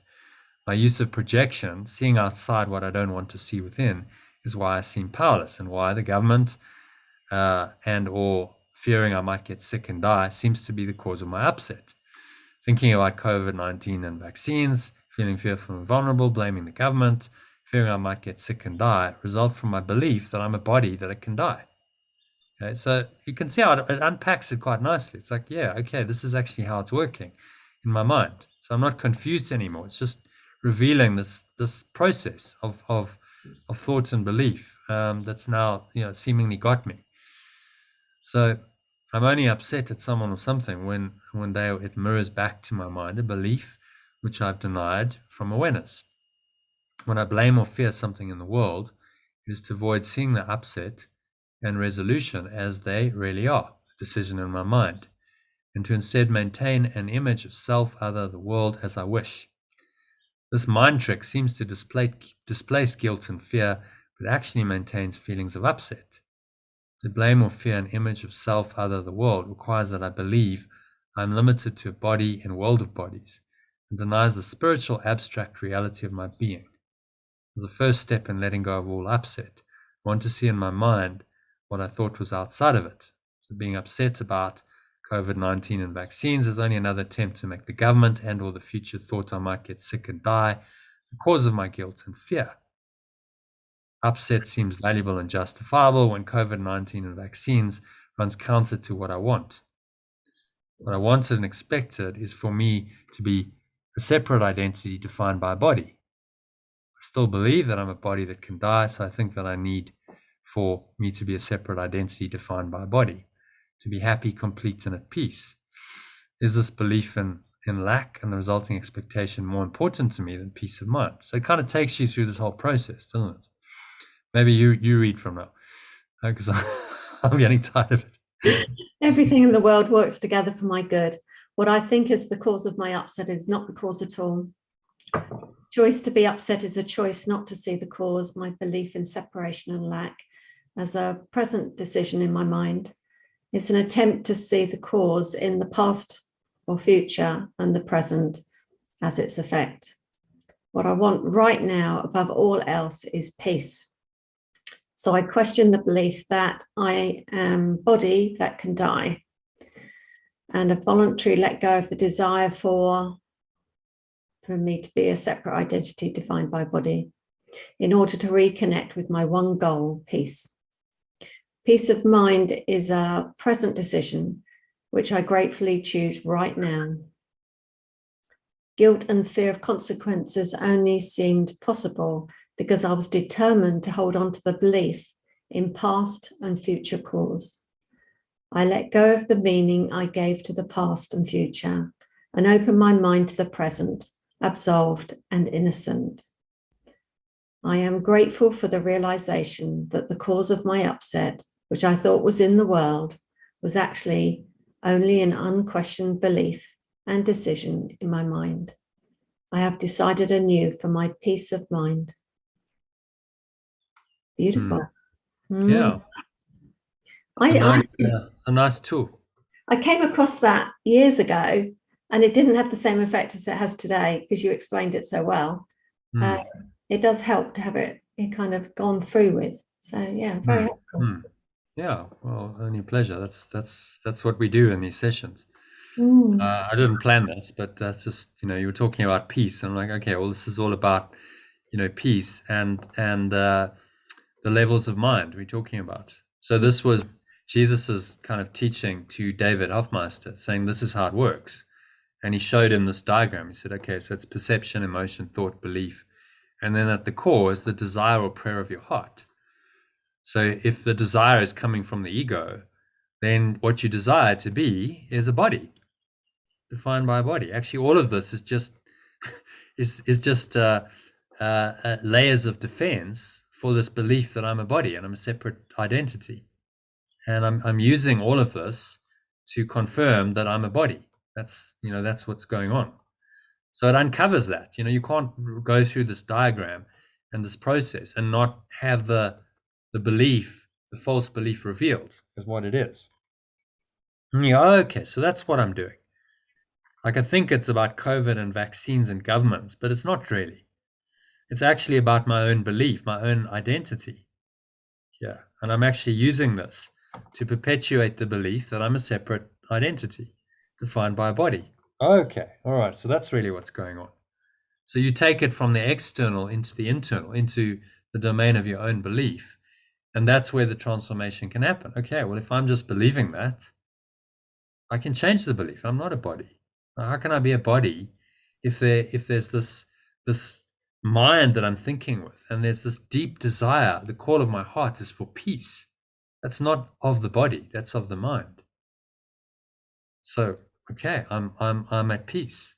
My use of projection, seeing outside what I don't want to see within, is why I seem powerless, and why the government and or fearing I might get sick and die seems to be the cause of my upset. Thinking about COVID-19 and vaccines, feeling fearful and vulnerable, blaming the government, fearing I might get sick and die, result from my belief that I'm a body that it can die. Okay, so you can see how it unpacks it quite nicely. It's like, yeah, okay, this is actually how it's working in my mind. So I'm not confused anymore. It's just revealing this process of thought and belief that's now seemingly got me. So I'm only upset at someone or something when it mirrors back to my mind a belief which I've denied from awareness. When I blame or fear something in the world, it is to avoid seeing the upset and resolution as they really are, a decision in my mind, and to instead maintain an image of self, other, the world as I wish. This mind trick seems to displace guilt and fear, but actually maintains feelings of upset. To blame or fear an image of self, other, the world requires that I believe I am limited to a body and world of bodies, and denies the spiritual abstract reality of my being. As a first step in letting go of all upset, I want to see in my mind what I thought was outside of it. So being upset about COVID-19 and vaccines is only another attempt to make the government and or the future thought I might get sick and die the cause of my guilt and fear. Upset seems valuable and justifiable when COVID-19 and vaccines runs counter to what I want. What I wanted and expected is for me to be a separate identity defined by a body. I still believe that I'm a body that can die, so I think that I need for me to be a separate identity defined by a body, to be happy, complete, and at peace. Is this belief in lack and the resulting expectation more important to me than peace of mind? So it kind of takes you through this whole process, doesn't it? Maybe you read from now, because I'm getting tired of it. Everything in the world works together for my good. What I think is the cause of my upset is not the cause at all. Choice to be upset is a choice not to see the cause, my belief in separation and lack, as a present decision in my mind. It's an attempt to see the cause in the past or future and the present as its effect. What I want right now, above all else, is peace. So I question the belief that I am body that can die, and a voluntary let go of the desire for me to be a separate identity defined by body, in order to reconnect with my one goal, peace. Peace of mind is a present decision, which I gratefully choose right now. Guilt and fear of consequences only seemed possible because I was determined to hold on to the belief in past and future cause. I let go of the meaning I gave to the past and future and opened my mind to the present, absolved and innocent. I am grateful for the realization that the cause of my upset, which I thought was in the world, was actually only an unquestioned belief and decision in my mind. I have decided anew for my peace of mind. Beautiful. Yeah. It's a nice tool. I came across that years ago, and it didn't have the same effect as it has today because you explained it so well. It does help to have it kind of gone through with. So yeah, very helpful. Yeah, well, only pleasure. That's what we do in these sessions. I didn't plan this, but that's just, you were talking about peace, and I'm like, okay, well, this is all about, peace and the levels of mind we're talking about. So this was Jesus's kind of teaching to David Hoffmeister, saying this is how it works. And he showed him this diagram. He said, okay, so it's perception, emotion, thought, belief. And then at the core is the desire or prayer of your heart. So if the desire is coming from the ego, then what you desire to be is a body, defined by a body. Actually, all of this is just layers of defense for this belief that I'm a body and I'm a separate identity. And I'm using all of this to confirm that I'm a body. That's what's going on. So it uncovers that. You can't go through this diagram and this process and not have the belief, the false belief revealed as what it is. Yeah, okay, so that's what I'm doing. Like, I think it's about COVID and vaccines and governments, but it's not really. It's actually about my own belief, my own identity. Yeah, and I'm actually using this to perpetuate the belief that I'm a separate identity defined by a body. Okay, all right, so that's really what's going on. So you take it from the external into the internal, into the domain of your own belief, and that's where the transformation can happen. Okay, well, if I'm just believing that, I can change the belief. I'm not a body. How can I be a body if there's this mind that I'm thinking with, and there's this deep desire? The call of my heart is for peace. That's not of the body. That's of the mind. So, okay, I'm at peace.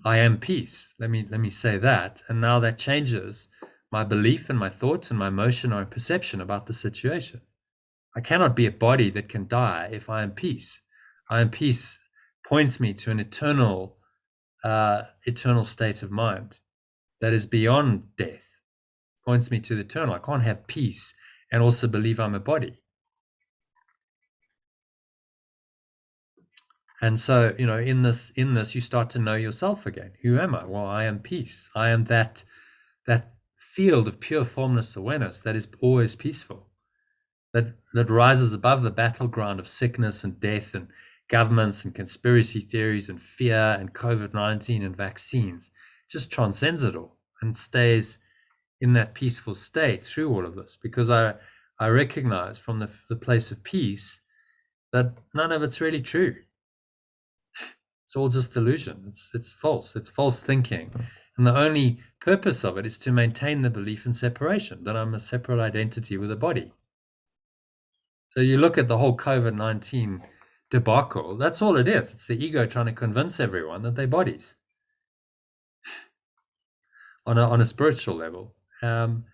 I am peace. Let me say that, and now that changes my belief and my thoughts and my emotion or perception about the situation. I cannot be a body that can die if I am peace. I am peace points me to an eternal state of mind that is beyond death. Points me to the eternal. I can't have peace and also believe I'm a body. And so, in this, you start to know yourself again. Who am I? Well, I am peace. I am that field of pure formless awareness that is always peaceful, that rises above the battleground of sickness and death and governments and conspiracy theories and fear and COVID-19 and vaccines. Just transcends it all and stays in that peaceful state through all of this, because I recognize from the place of peace that none of it's really true. It's all just delusion. It's false. It's false thinking. And the only purpose of it is to maintain the belief in separation, that I'm a separate identity with a body. So you look at the whole COVID-19 debacle, that's all it is. It's the ego trying to convince everyone that they're bodies on a spiritual level. And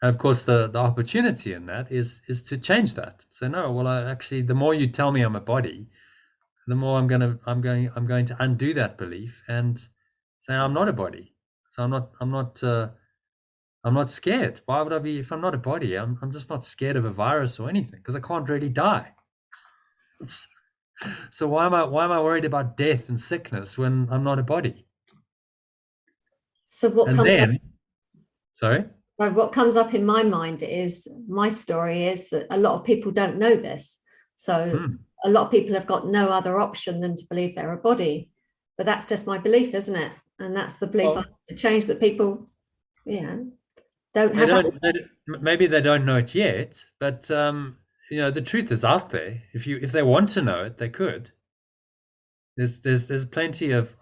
of course, the opportunity in that is to change that. So no, well, actually, the more you tell me I'm a body, the more I'm going to undo that belief and say I'm not a body. So I'm not scared. Why would I be if I'm not a body? I'm just not scared of a virus or anything because I can't really die. So why am I worried about death and sickness when I'm not a body? So what comes up, sorry? what comes up in my mind is my story is that a lot of people don't know this. So a lot of people have got no other option than to believe they're a body. But that's just my belief, isn't it? And that's the belief I have to change, that people, don't have. Maybe they don't know it yet, but the truth is out there. If they want to know it, they could. There's plenty of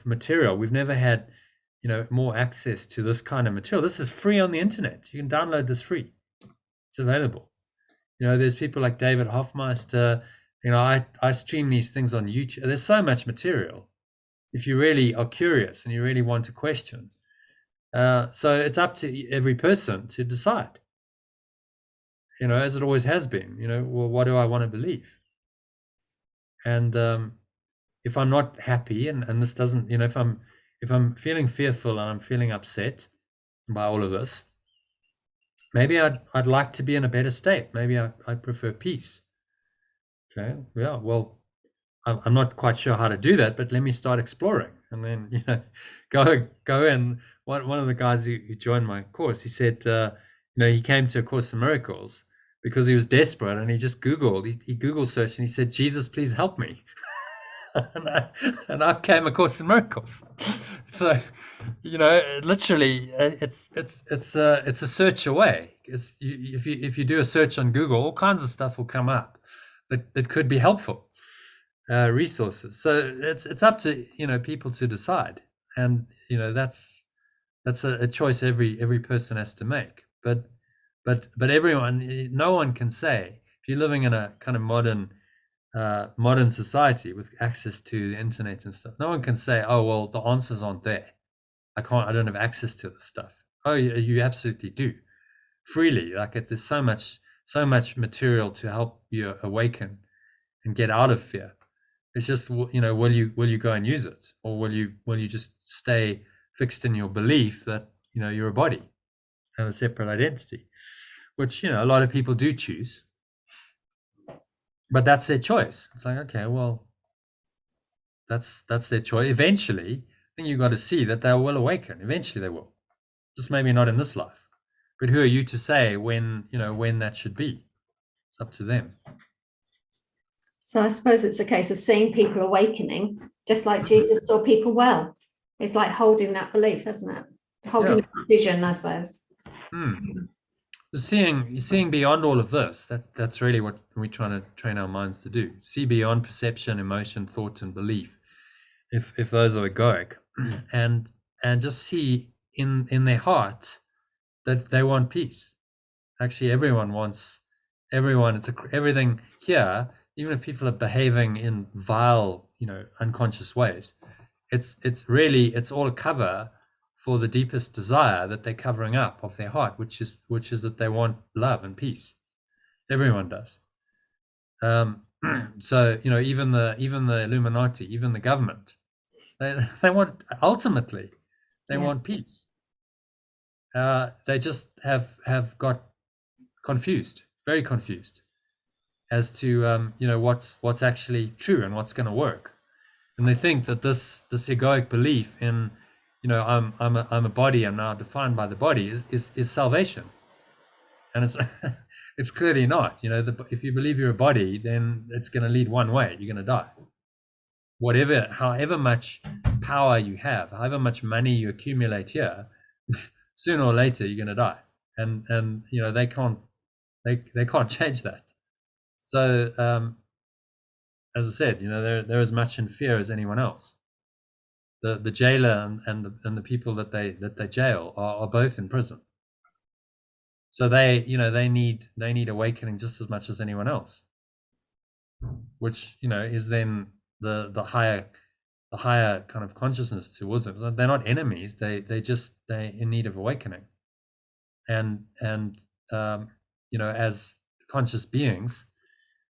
material. We've never had more access to this kind of material. This is free on the internet. You can download this free. It's available. There's people like David Hoffmeister. I stream these things on YouTube. There's so much material. If you really are curious and you really want to question. So it's up to every person to decide, as it always has been, well, what do I want to believe? And if I'm not happy and this doesn't, if I'm feeling fearful and I'm feeling upset by all of this, maybe I'd like to be in a better state. Maybe I'd prefer peace. Okay, yeah, well, I'm not quite sure how to do that, but let me start exploring. And then, go in. One of the guys who joined my course, he said, he came to A Course in Miracles because he was desperate and he just Googled, he Google searched and he said, Jesus, please help me. and I came A Course in Miracles. So, literally, it's a search away. If you do a search on Google, all kinds of stuff will come up that could be helpful. Resources. So it's up to people to decide, and that's a choice every person has to make. But everyone, no one can say, if you're living in a kind of modern society with access to the internet and stuff, no one can say, oh well, the answers aren't there. I don't have access to this stuff. Oh, you absolutely do, freely. Like there's so much material to help you awaken and get out of fear. It's just, will you go and use it, or will you just stay fixed in your belief that you're a body, have a separate identity, which a lot of people do choose, but that's their choice. It's like, okay, well, that's their choice. Eventually, I think you've got to see that they will awaken. Eventually, they will. Just maybe not in this life. But who are you to say when that should be? It's up to them. So I suppose it's a case of seeing people awakening, just like Jesus saw people well. It's like holding that belief, isn't it? Holding that vision, I suppose. Seeing beyond all of this, that's really what we're trying to train our minds to do. See beyond perception, emotion, thought, and belief, if those are egoic, and just see in their heart that they want peace. Actually, everyone. It's everything here. Even if people are behaving in vile, unconscious ways, it's all a cover for the deepest desire that they're covering up of their heart, which is that they want love and peace. Everyone does. So even the Illuminati, even the government, they want, ultimately they want peace. They just have got confused, very confused, as to what's actually true and what's going to work, and they think that this egoic belief in I'm a body, I'm now defined by the body, is salvation, and it's it's clearly not. If you believe you're a body, then it's going to lead one way. You're going to die. However much power you have, however much money you accumulate here, sooner or later you're going to die, and they can't change that. So as I said, they're as much in fear as anyone else. The jailer and the people that they jail are both in prison. So they need awakening just as much as anyone else, which is then the higher kind of consciousness towards them. So they're not enemies. They're in need of awakening. And as conscious beings,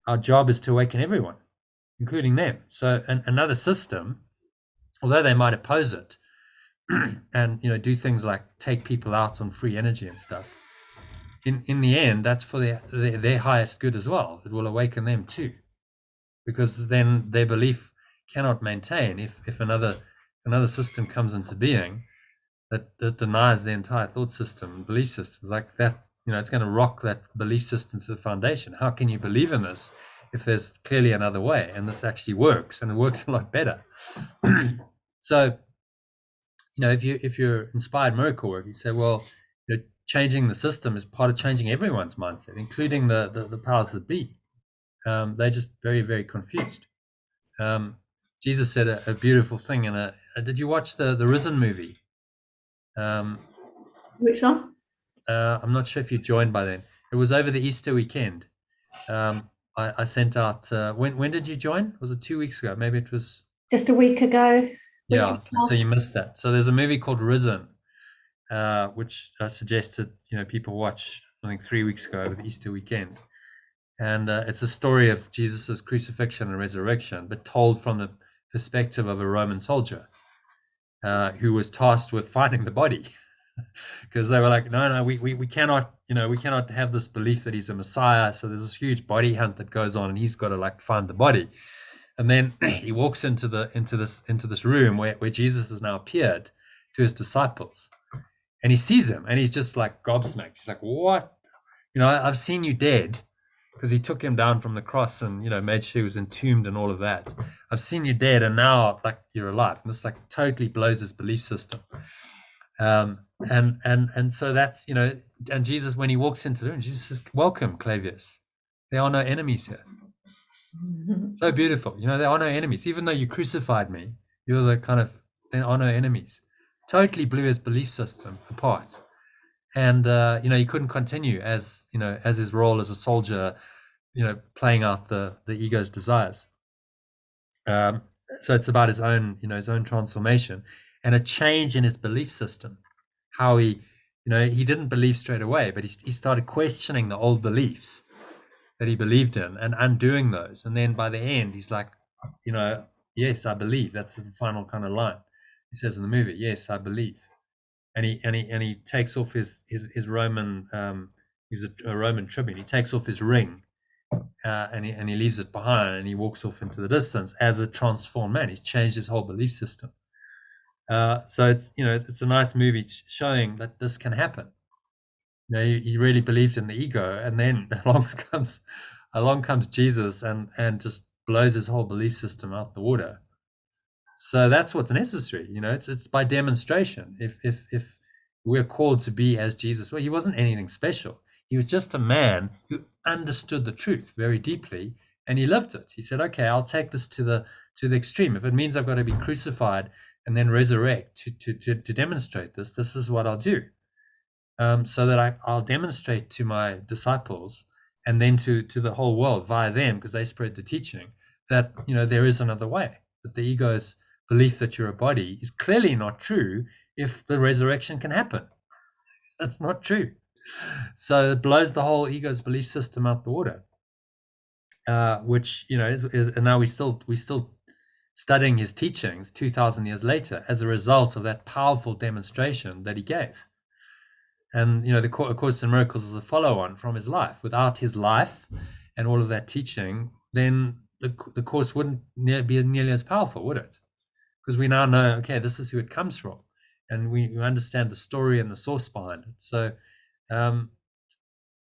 our job is to awaken everyone, including them. So another system, although they might oppose it, and do things like take people out on free energy and stuff, in the end, that's for their highest good as well. It will awaken them too, because then their belief cannot maintain if another system comes into being that denies the entire thought system and belief systems like that. It's going to rock that belief system to the foundation. How can you believe in this if there's clearly another way, and this actually works, and it works a lot better? So if you're inspired miracle work, you say, well, changing the system is part of changing everyone's mindset, including the powers that be. They're just very, very confused. Jesus said a beautiful thing did you watch the Risen movie? Which one? I'm not sure if you joined by then. It was over the Easter weekend. I sent out. When did you join? Was it 2 weeks ago? Maybe it was just a week ago. Yeah, so you missed that. So there's a movie called Risen, which I suggested people watch. I think 3 weeks ago over the Easter weekend, and it's a story of Jesus's crucifixion and resurrection, but told from the perspective of a Roman soldier who was tasked with finding the body. Because they were like, no, we cannot, we cannot have this belief that he's a Messiah. So there's this huge body hunt that goes on, and he's got to find the body. And then he walks into this room where Jesus has now appeared to his disciples, and he sees him, and he's just like gobsmacked. He's like, what? I've seen you dead, because he took him down from the cross and made sure he was entombed and all of that. I've seen you dead, and now you're alive. And this totally blows his belief system. And so that's and Jesus, when he walks into the room, Jesus says, welcome, Clavius, there are no enemies here. So beautiful. There are no enemies. Even though you crucified me, you're there are no enemies. Totally blew his belief system apart. And he couldn't continue as his role as a soldier, playing out the ego's desires. So it's about his own transformation and a change in his belief system. How he didn't believe straight away, but he started questioning the old beliefs that he believed in and undoing those. And then by the end, he's like, yes, I believe. That's the final kind of line he says in the movie. Yes, I believe. And he takes off his Roman, he's a Roman tribune. He takes off his ring, and he leaves it behind, and he walks off into the distance as a transformed man. He's changed his whole belief system. So it's a nice movie showing that this can happen. He really believed in the ego, and then along comes Jesus and just blows his whole belief system out the water. So that's what's necessary. It's by demonstration. If we're called to be as Jesus, well, he wasn't anything special. He was just a man who understood the truth very deeply, and he lived it. He said, okay, I'll take this to the extreme. If it means I've got to be crucified and then resurrect to demonstrate this is what I'll do. So that I'll demonstrate to my disciples and then to the whole world via them, because they spread the teaching, that there is another way, that the ego's belief that you're a body is clearly not true if the resurrection can happen. That's not true. So it blows the whole ego's belief system out the water, which is and now we still studying his teachings 2,000 years later as a result of that powerful demonstration that he gave. And the Course in Miracles is a follow-on from his life. Without his life and all of that teaching, then the Course wouldn't be nearly as powerful, would it? Because we now know, okay, this is who it comes from, and we understand the story and the source behind it. So,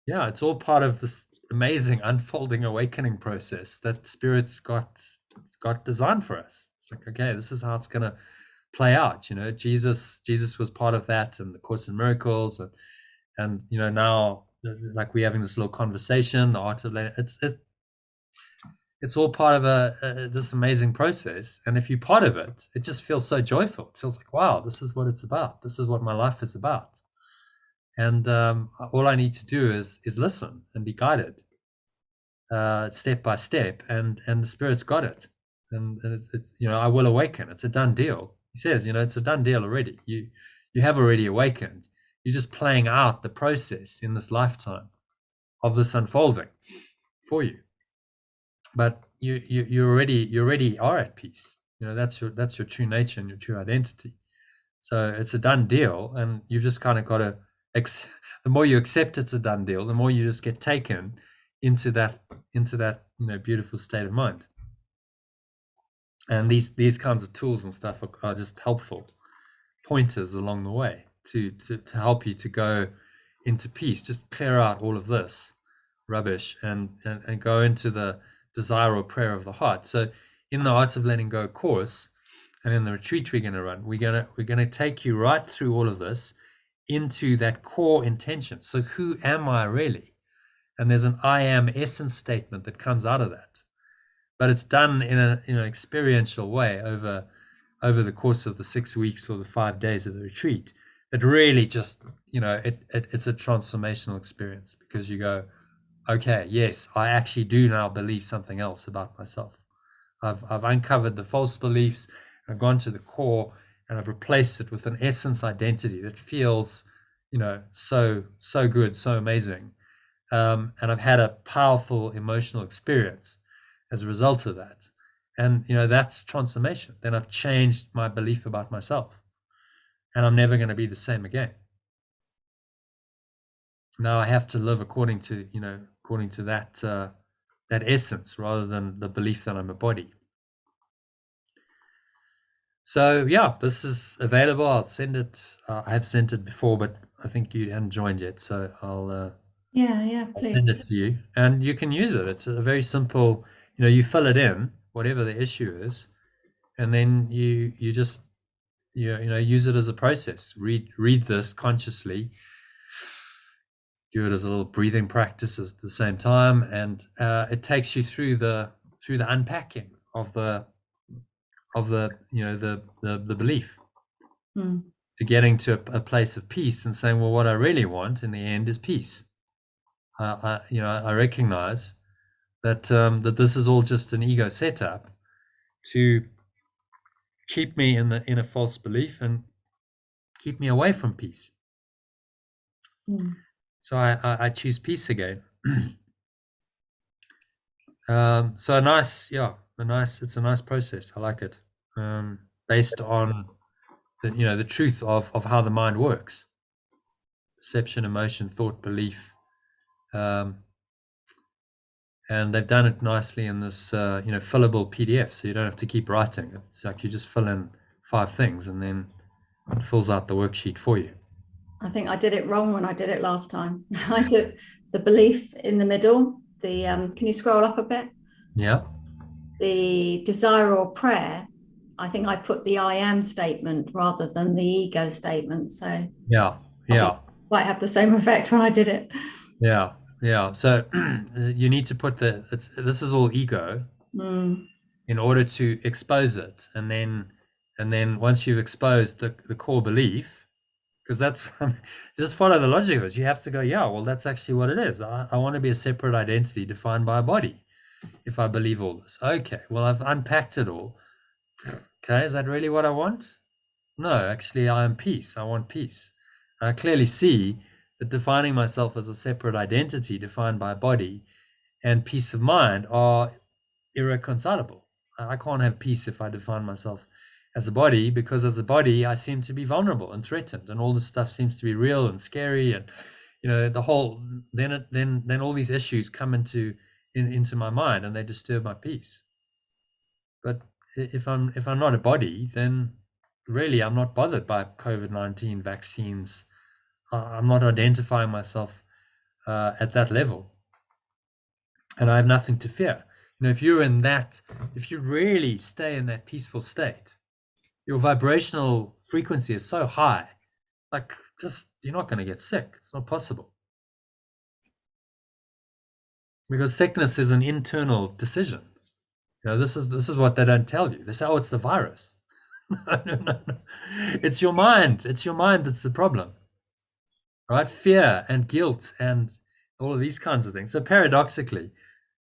it's all part of this amazing unfolding awakening process that Spirit's got designed for us. It's like, okay, this is how it's going to play out. Jesus was part of that, and the Course in Miracles, and now like we're having this little conversation, the art of letting it's all part of this amazing process. And if you're part of it, it just feels so joyful. It feels like, wow, this is what it's about. This is what my life is about. And all I need to do is listen and be guided step by step, and the Spirit's got it. And it's I will awaken. It's a done deal. He says, it's a done deal already. You have already awakened. You're just playing out the process in this lifetime of this unfolding for you. But you already are at peace. That's your true nature and your true identity. So it's a done deal, and you've just kind of got to the more you accept it's a done deal, the more you just get taken into that beautiful state of mind. And these kinds of tools and stuff are just helpful pointers along the way to help you to go into peace. Just clear out all of this rubbish and go into the desire or prayer of the heart. So in the Art of Letting Go course, and in the retreat we're going to run, we're going to take you right through all of this into that core intention. So who am I really? And there's an I am essence statement that comes out of that, but it's done in an experiential way over the course of the 6 weeks or the 5 days of the retreat. It really just it's a transformational experience, because you go, okay, yes, I actually do now believe something else about myself. I've uncovered the false beliefs. I've gone to the core, and I've replaced it with an essence identity that feels, so good, so amazing. And I've had a powerful emotional experience as a result of that. And that's transformation. Then I've changed my belief about myself, and I'm never going to be the same again. Now I have to live according to that essence, rather than the belief that I'm a body. So yeah, this is available. I'll send it. I have sent it before, but I think you hadn't joined yet, so I'll please. send it to you, and you can use it. It's a very simple. You fill it in, whatever the issue is, and then you just use it as a process. Read this consciously. Do it as a little breathing practice at the same time, and it takes you through the unpacking of the the belief, to getting to a place of peace, and saying, well, what I really want in the end is peace. I recognize that that this is all just an ego setup to keep me in a false belief and keep me away from peace. So I choose peace again. So it's a nice process. I like it, based on the truth of how the mind works: perception, emotion, thought, belief. And they've done it nicely in this fillable PDF, so you don't have to keep writing. It's like you just fill in 5 things, and then it fills out the worksheet for you. I think I did it wrong when I did it last time. I took the belief in the middle. Can you scroll up a bit? Yeah. The desire or prayer, I think I put the I am statement rather than the ego statement. So yeah, might have the same effect when I did it. Yeah. So you need to put this is all ego in order to expose it, and then once you've exposed the core belief, because that's just follow the logic of it. You have to go, yeah, well, that's actually what it is. I want to be a separate identity defined by a body. If I believe all this, okay, well, I've unpacked it all. Okay, is that really what I want? No, actually, I am peace. I want peace. I clearly see that defining myself as a separate identity defined by a body and peace of mind are irreconcilable. I can't have peace if I define myself as a body, because as a body I seem to be vulnerable and threatened, and all this stuff seems to be real and scary, and the whole then all these issues come into my mind, and they disturb my peace. But if I'm not a body, then really I'm not bothered by COVID-19 vaccines. I'm not identifying myself at that level, and I have nothing to fear. If you really stay in that peaceful state, your vibrational frequency is so high, like just you're not going to get sick. It's not possible. Because sickness is an internal decision. This is what they don't tell you. They say, "Oh, it's the virus." No, no, no, no. It's your mind. It's your mind that's the problem, right? Fear and guilt and all of these kinds of things. So paradoxically,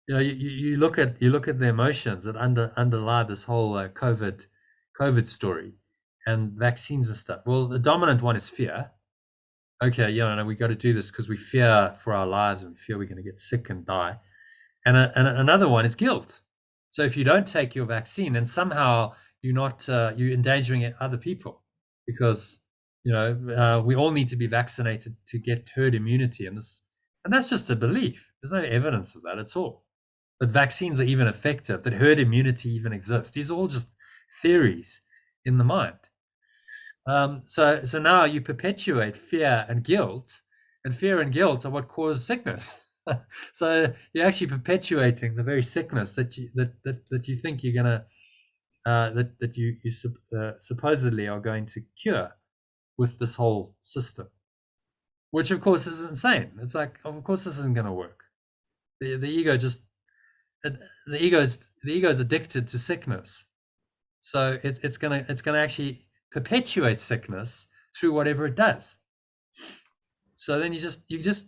you look at the emotions that underlie this whole COVID story and vaccines and stuff. Well, the dominant one is fear. Okay, no, we got to do this because we fear for our lives and we fear we're going to get sick and die. And another one is guilt. So if you don't take your vaccine, then somehow you're endangering other people, because we all need to be vaccinated to get herd immunity, and that's just a belief. There's no evidence of that at all. That vaccines are even effective, that herd immunity even exists. These are all just theories in the mind. So now you perpetuate fear and guilt, and fear and guilt are what cause sickness. So you're actually perpetuating the very sickness that you think you're gonna that you supposedly are going to cure with this whole system, which of course is insane. It's like, of course this isn't going to work. The ego is addicted to sickness, so it's gonna actually perpetuate sickness through whatever it does. So then you just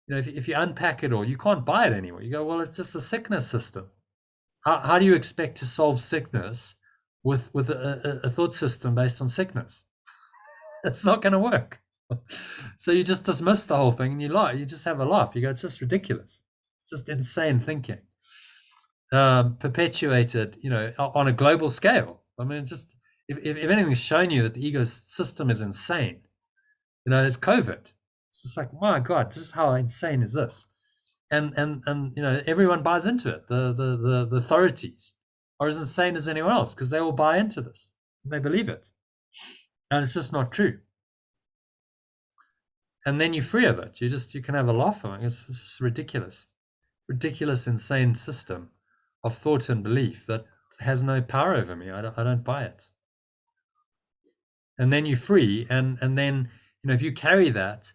if you unpack it all, you can't buy it anymore. You go, well, it's just a sickness system. How do you expect to solve sickness with a thought system based on sickness? It's not going to work. So you just dismiss the whole thing and you lie. You just have a laugh. You go, it's just ridiculous. It's just insane thinking, perpetuated, on a global scale. I mean, just if anything's shown you that the ego system is insane, it's COVID. It's just like, my God, just how insane is this? And everyone buys into it. The authorities are as insane as anyone else because they all buy into this. They believe it, and it's just not true. And then you're free of it. You can have a laugh at it. It's just ridiculous, insane system of thought and belief that has no power over me. I don't buy it. And then you're free, and then if you carry that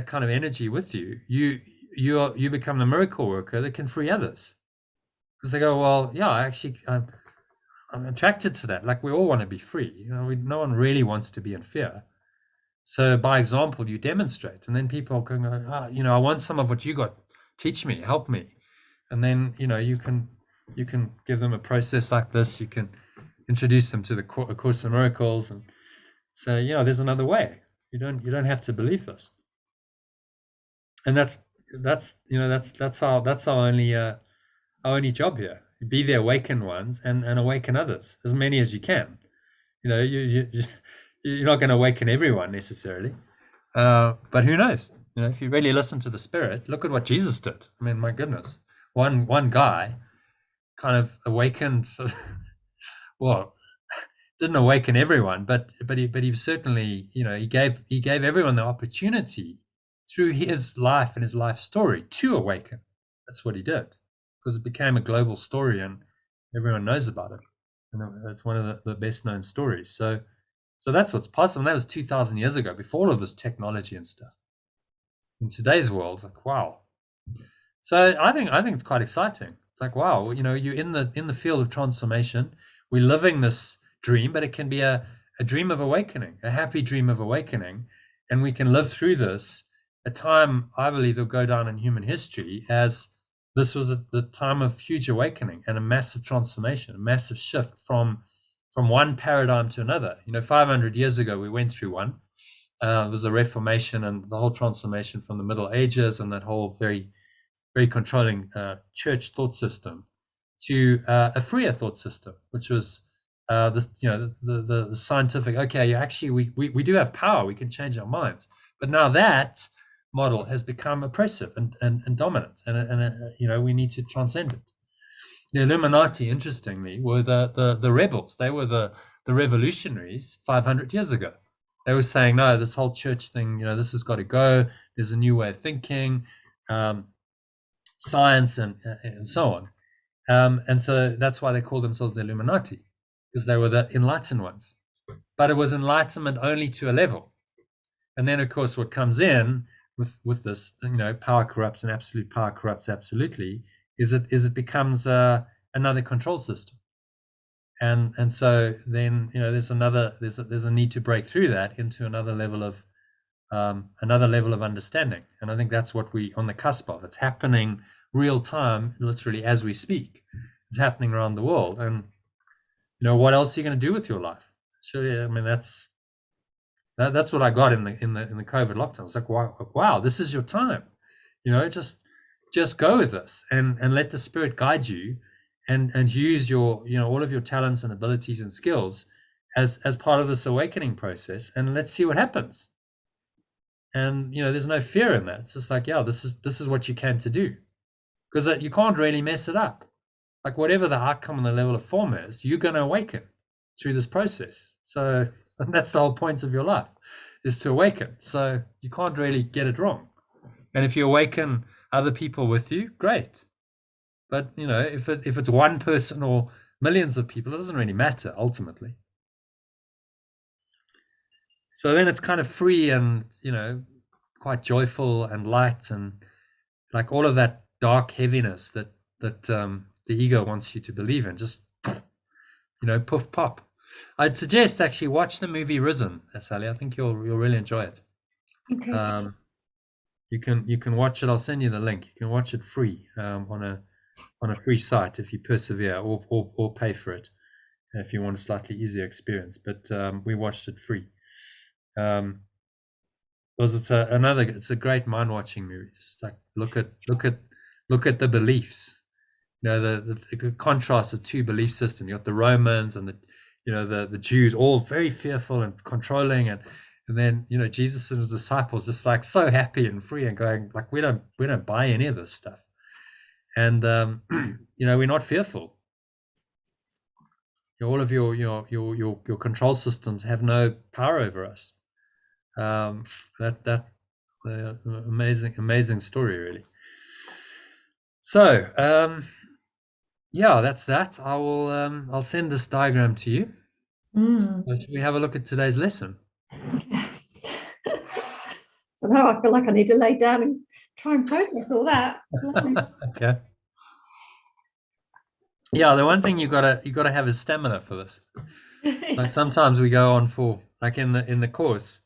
kind of energy with you, you become the miracle worker that can free others, because they go, well, yeah, I'm attracted to that. Like, we all want to be free. No one really wants to be in fear. So by example, you demonstrate, and then people can go, I want some of what you got. Teach me, help me. And then you can give them a process like this. You can introduce them to the Course in Miracles, and say, there's another way. You don't have to believe this. And that's our only job here. Be the awakened ones and awaken others, as many as you can. You're not going to awaken everyone necessarily, but who knows? If you really listen to the Spirit, look at what Jesus did. I mean, my goodness, one guy kind of awakened. Well, didn't awaken everyone, but he certainly, he gave everyone the opportunity through his life and his life story to awaken. That's what he did, because it became a global story and everyone knows about it, and it's one of the best known stories. So that's what's possible. And that was 2,000 years ago, before all of this technology and stuff. In today's world, like, wow. So I think it's quite exciting. It's like, wow, you're in the field of transformation. We're living this dream, but it can be a dream of awakening, a happy dream of awakening, and we can live through this. A time, I believe, will go down in human history as this was the time of huge awakening and a massive transformation, a massive shift from one paradigm to another. 500 years ago, we went through one. It was the Reformation and the whole transformation from the Middle Ages and that whole very, very controlling church thought system to a freer thought system, which was the scientific. Okay, actually, we do have power. We can change our minds. But now that model has become oppressive and dominant, and we need to transcend it. The Illuminati, interestingly, were the rebels. They were the revolutionaries 500 years ago. They were saying, no, this whole church thing, this has got to go. There's a new way of thinking, science, and so on. And so that's why they called themselves the Illuminati, because they were the enlightened ones. but it was enlightenment only to a level. And then, of course, what comes in with this, power corrupts and absolute power corrupts absolutely, is it becomes another control system. And so then, there's a need to break through that into another level of understanding. And I think that's what we on the cusp of. It's happening real time, literally as we speak. It's happening around the world. And what else are you going to do with your life? Surely, I mean, that's what I got in the COVID lockdown. It's like, wow, this is your time. Just go with this and let the Spirit guide you, and use your all of your talents and abilities and skills as part of this awakening process, and let's see what happens. And there's no fear in that. It's just like, yeah, this is what you came to do, because you can't really mess it up. Like, whatever the outcome and the level of form is, you're going to awaken through this process. So that's the whole point of your life, is to awaken. So you can't really get it wrong. And if you awaken other people with you, great. But if it's one person or millions of people, it doesn't really matter ultimately. So then it's kind of free and quite joyful and light, and like all of that dark heaviness that the ego wants you to believe in, just poof pop. I'd suggest actually watch the movie Risen, Sally. I think you'll really enjoy it. Okay. You can watch it. I'll send you the link. You can watch it free on a free site if you persevere, or pay for it if you want a slightly easier experience. But we watched it free. Because it's a great mind-watching movie. Just like look at the beliefs. The contrast of two belief systems. You got the Romans and the Jews, all very fearful and controlling, and then Jesus and his disciples just like so happy and free and going like, we don't buy any of this stuff. And we're not fearful. All of your control systems have no power over us. That amazing story, really. So yeah, that's that. I'll send this diagram to you. So should we have a look at today's lesson? So now I feel like I need to lay down and try and process all that. Okay. Yeah, the one thing you gotta have is stamina for this. Like sometimes we go on for, like in the course,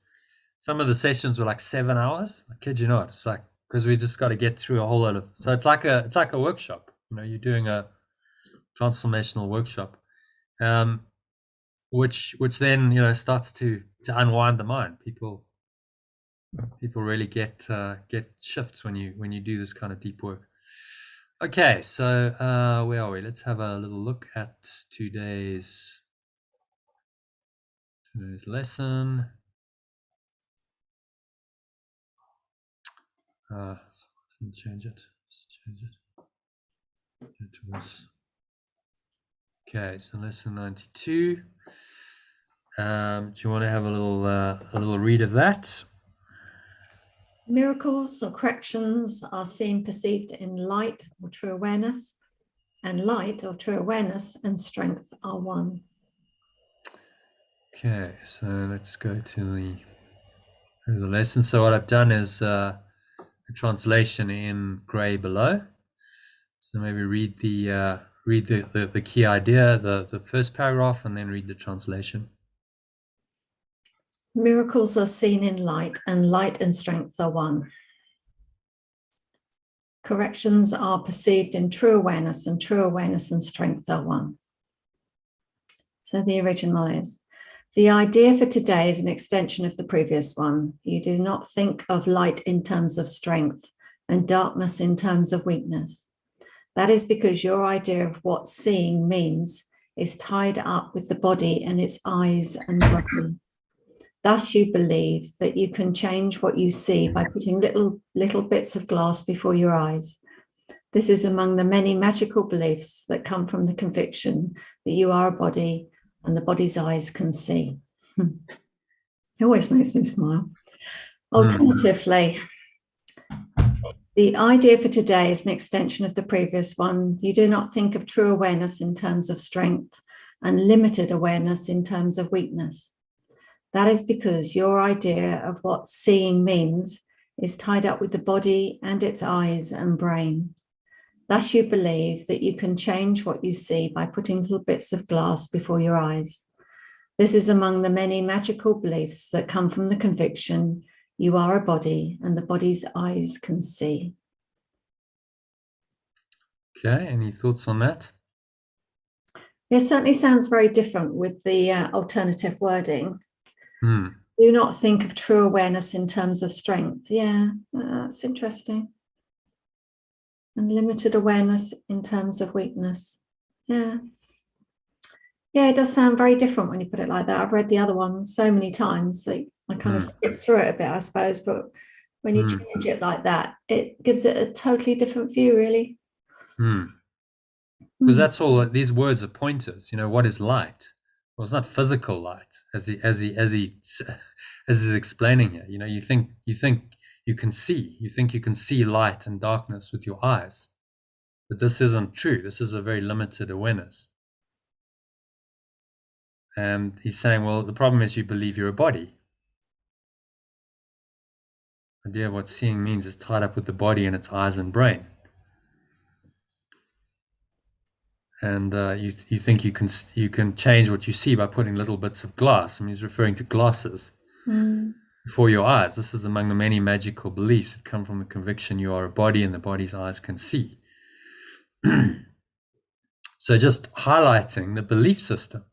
some of the sessions were like 7 hours. I kid you not. It's like, because we just got to get through a whole lot of. So it's like a workshop. You're doing a transformational workshop, which then starts to unwind the mind. People really get shifts when you do this kind of deep work. Okay, so where are we? Let's have a little look at today's lesson. Change it. Okay, so lesson 92. Do you want to have a little read of that? Miracles or corrections are seen, perceived in light or true awareness, and light or true awareness and strength are one. Okay, so let's go to the lesson. So what I've done is a translation in grey below. So maybe read the key idea, the first paragraph, and then read the translation. Miracles are seen in light, and light and strength are one. Corrections are perceived in true awareness, and true awareness and strength are one. So the original is, the idea for today is an extension of the previous one. You do not think of light in terms of strength and darkness in terms of weakness. That is because your idea of what seeing means is tied up with the body and its eyes and body. Thus you believe that you can change what you see by putting little bits of glass before your eyes. This is among the many magical beliefs that come from the conviction that you are a body and the body's eyes can see. It always makes me smile. Alternatively, the idea for today is an extension of the previous one. You do not think of true awareness in terms of strength and limited awareness in terms of weakness. That is because your idea of what seeing means is tied up with the body and its eyes and brain. Thus, you believe that you can change what you see by putting little bits of glass before your eyes. This is among the many magical beliefs that come from the conviction you are a body and the body's eyes can see. Okay, any thoughts on that? It certainly sounds very different with the alternative wording. Hmm. Do not think of true awareness in terms of strength. Yeah, that's interesting. And limited awareness in terms of weakness. Yeah. Yeah, it does sound very different when you put it like that. I've read the other one so many times that I kind of skip through it a bit, I suppose. But when you change it like that, it gives it a totally different view, really. Because that's all. These words are pointers. You know, what is light? Well, it's not physical light, as he's explaining here. You know, you think you can see. You think you can see light and darkness with your eyes, but this isn't true. This is a very limited awareness. And he's saying, well, the problem is you believe you're a body. The idea of what seeing means is tied up with the body and its eyes and brain. And you think you can change what you see by putting little bits of glass. I mean, he's referring to glasses before your eyes. This is among the many magical beliefs that come from the conviction you are a body and the body's eyes can see. So just highlighting the belief system,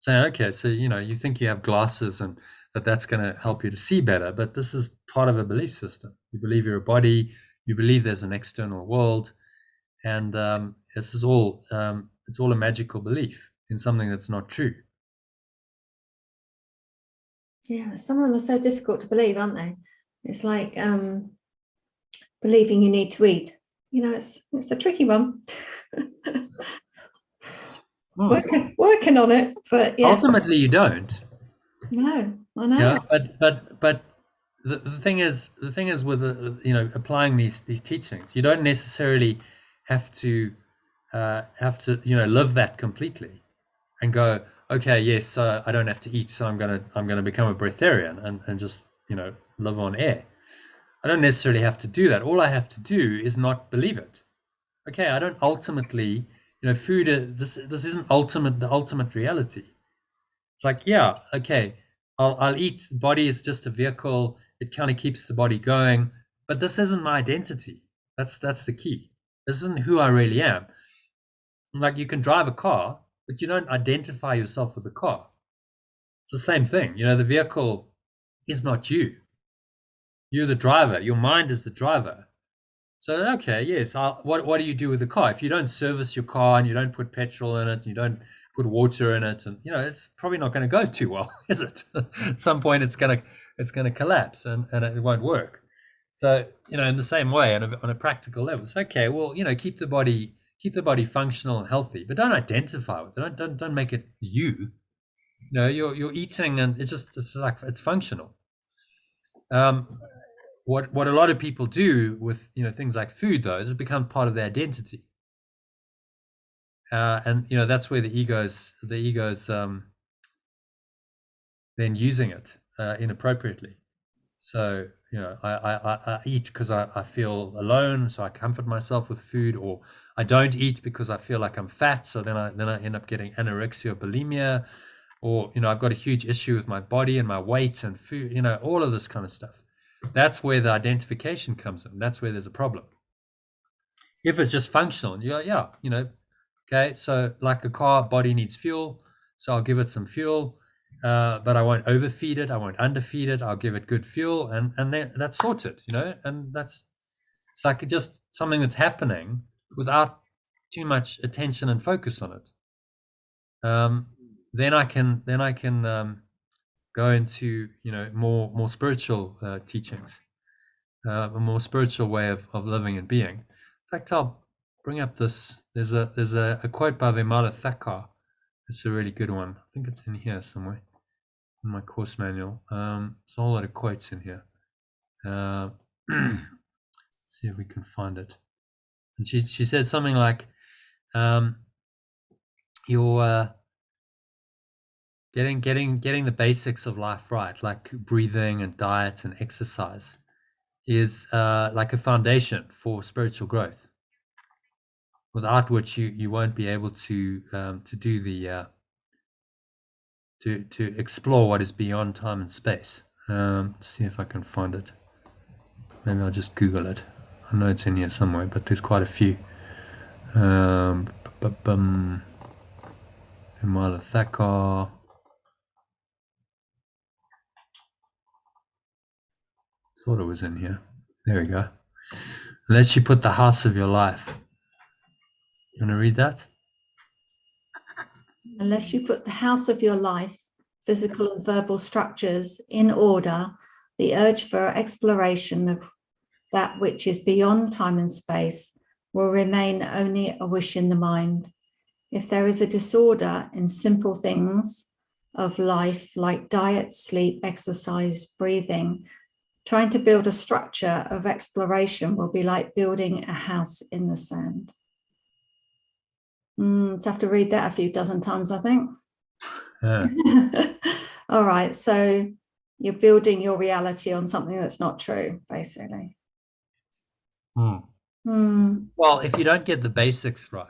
saying, okay, so you think you have glasses and that's going to help you to see better, but this is part of a belief system. You believe you're a body, you believe there's an external world, and this is all it's all a magical belief in something that's not true. Yeah, some of them are so difficult to believe, aren't they? It's like believing you need to eat. You know, it's a tricky one. Working on it, but yeah. Ultimately, you don't. No, I know. Yeah, but the thing is with applying these teachings, you don't necessarily have to live that completely and go, okay, yes, so I don't have to eat, so I'm gonna become a breatharian and just live on air. I don't necessarily have to do that. All I have to do is not believe it. Okay, I don't ultimately, food. This isn't the ultimate reality. It's like, yeah, okay, I'll eat. Body is just a vehicle. It kind of keeps the body going, but this isn't my identity. That's the key. This isn't who I really am. Like, you can drive a car, but you don't identify yourself with the car. It's the same thing. The vehicle is not you. You're the driver. Your mind is the driver. So, okay, yes. What do you do with the car? If you don't service your car and you don't put petrol in it, and you don't put water in it, and it's probably not going to go too well, is it? At some point, it's going to collapse and it won't work. So, in the same way, on a practical level, it's okay. Well, keep the body functional and healthy, but don't identify with it. Don't make it you. You're eating, and it's like it's functional. What a lot of people do with things like food, though, is it become part of their identity, and that's where the ego's then using it inappropriately. So I eat because I feel alone, so I comfort myself with food, or I don't eat because I feel like I'm fat, so then I end up getting anorexia or bulimia, or I've got a huge issue with my body and my weight and food, all of this kind of stuff. That's where the identification comes in. That's where there's a problem. If it's just functional, okay, so like a car, body needs fuel, so I'll give it some fuel, but I won't overfeed it, I won't underfeed it, I'll give it good fuel, and then that's sorted, and it's like just something that's happening without too much attention and focus on it. Then I can go into more spiritual teachings, a more spiritual way of living and being. In fact, I'll bring up this. There's a quote by Vimala Thakkar. It's a really good one. I think it's in here somewhere in my course manual. There's a whole lot of quotes in here. See if we can find it. And she says something like, getting the basics of life right, like breathing and diet and exercise, is like a foundation for spiritual growth, without which you won't be able to do the to explore what is beyond time and space. Let's see if I can find it. Maybe I'll just Google it. I know it's in here somewhere, but there's quite a few. Imala Thakkar. Thought it was in here. There we go. Unless you put the house of your life. You want to read that? Unless you put the house of your life, physical and verbal structures, in order, the urge for exploration of that which is beyond time and space will remain only a wish in the mind. If there is a disorder in simple things of life, like diet, sleep, exercise, breathing, trying to build a structure of exploration will be like building a house in the sand. So I have to read that a few dozen times, I think. Yeah. All right. So you're building your reality on something that's not true, basically. Well, if you don't get the basics right,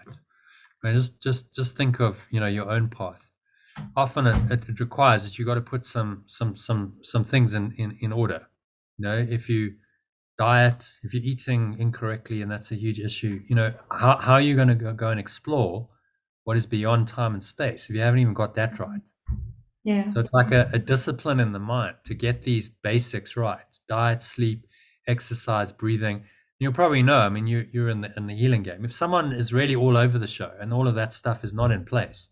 I mean, just think of your own path. Often it requires that you got to put some things in order. If you diet, if you're eating incorrectly, and that's a huge issue, how are you going to go and explore what is beyond time and space if you haven't even got that right? Yeah. So it's like a discipline in the mind to get these basics right: diet, sleep, exercise, breathing. You'll probably know. I mean, you're in the healing game. If someone is really all over the show and all of that stuff is not in place,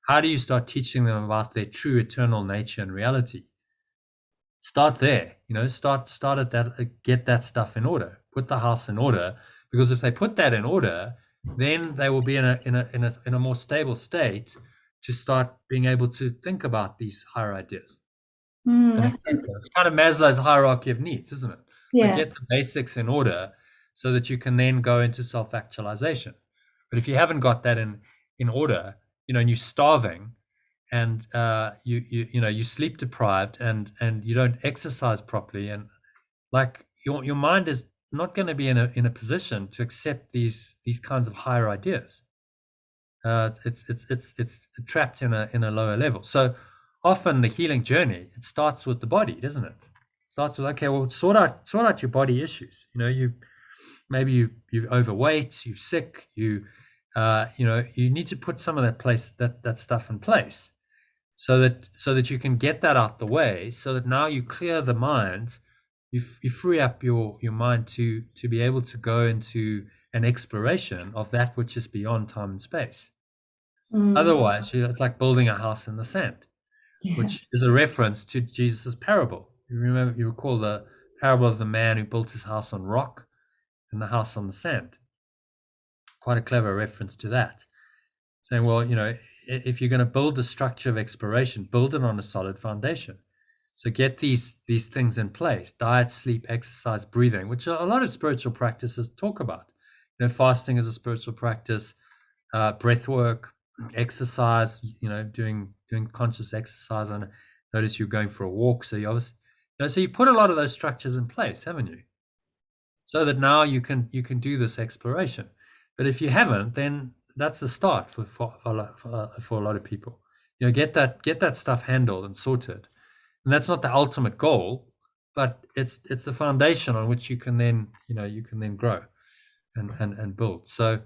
how do you start teaching them about their true eternal nature and reality? Start there. Start at that. Get that stuff in order. Put the house in order, because if they put that in order, then they will be in a more stable state to start being able to think about these higher ideas. It's kind of Maslow's hierarchy of needs, isn't it? Yeah. Get the basics in order so that you can then go into self-actualization. But if you haven't got that in order, and you're starving, and you sleep deprived, and you don't exercise properly, and like your mind is not going to be in a position to accept these kinds of higher ideas. It's trapped in a lower level. So often the healing journey, it starts with the body, doesn't it? It starts with, okay, well, sort out your body issues. Maybe you're overweight, you're sick, you need to put some of that stuff in place, so that you can get that out the way, so that now you clear the mind, you free up your mind to be able to go into an exploration of that which is beyond time and space. Otherwise, it's like building a house in the sand, which is a reference to Jesus' parable. You recall the parable of the man who built his house on rock and the house on the sand. Quite a clever reference to that, saying, well, if you're going to build a structure of exploration, build it on a solid foundation. So get these things in place: diet, sleep, exercise, breathing, which a lot of spiritual practices talk about. Fasting is a spiritual practice, breath work, exercise, doing conscious exercise. And notice you're going for a walk, so you obviously, so you put a lot of those structures in place, haven't you? So that now you can do this exploration. But if you haven't, then that's the start for a lot of people. Get that stuff handled and sorted, and that's not the ultimate goal, but it's the foundation on which you can then grow and build. So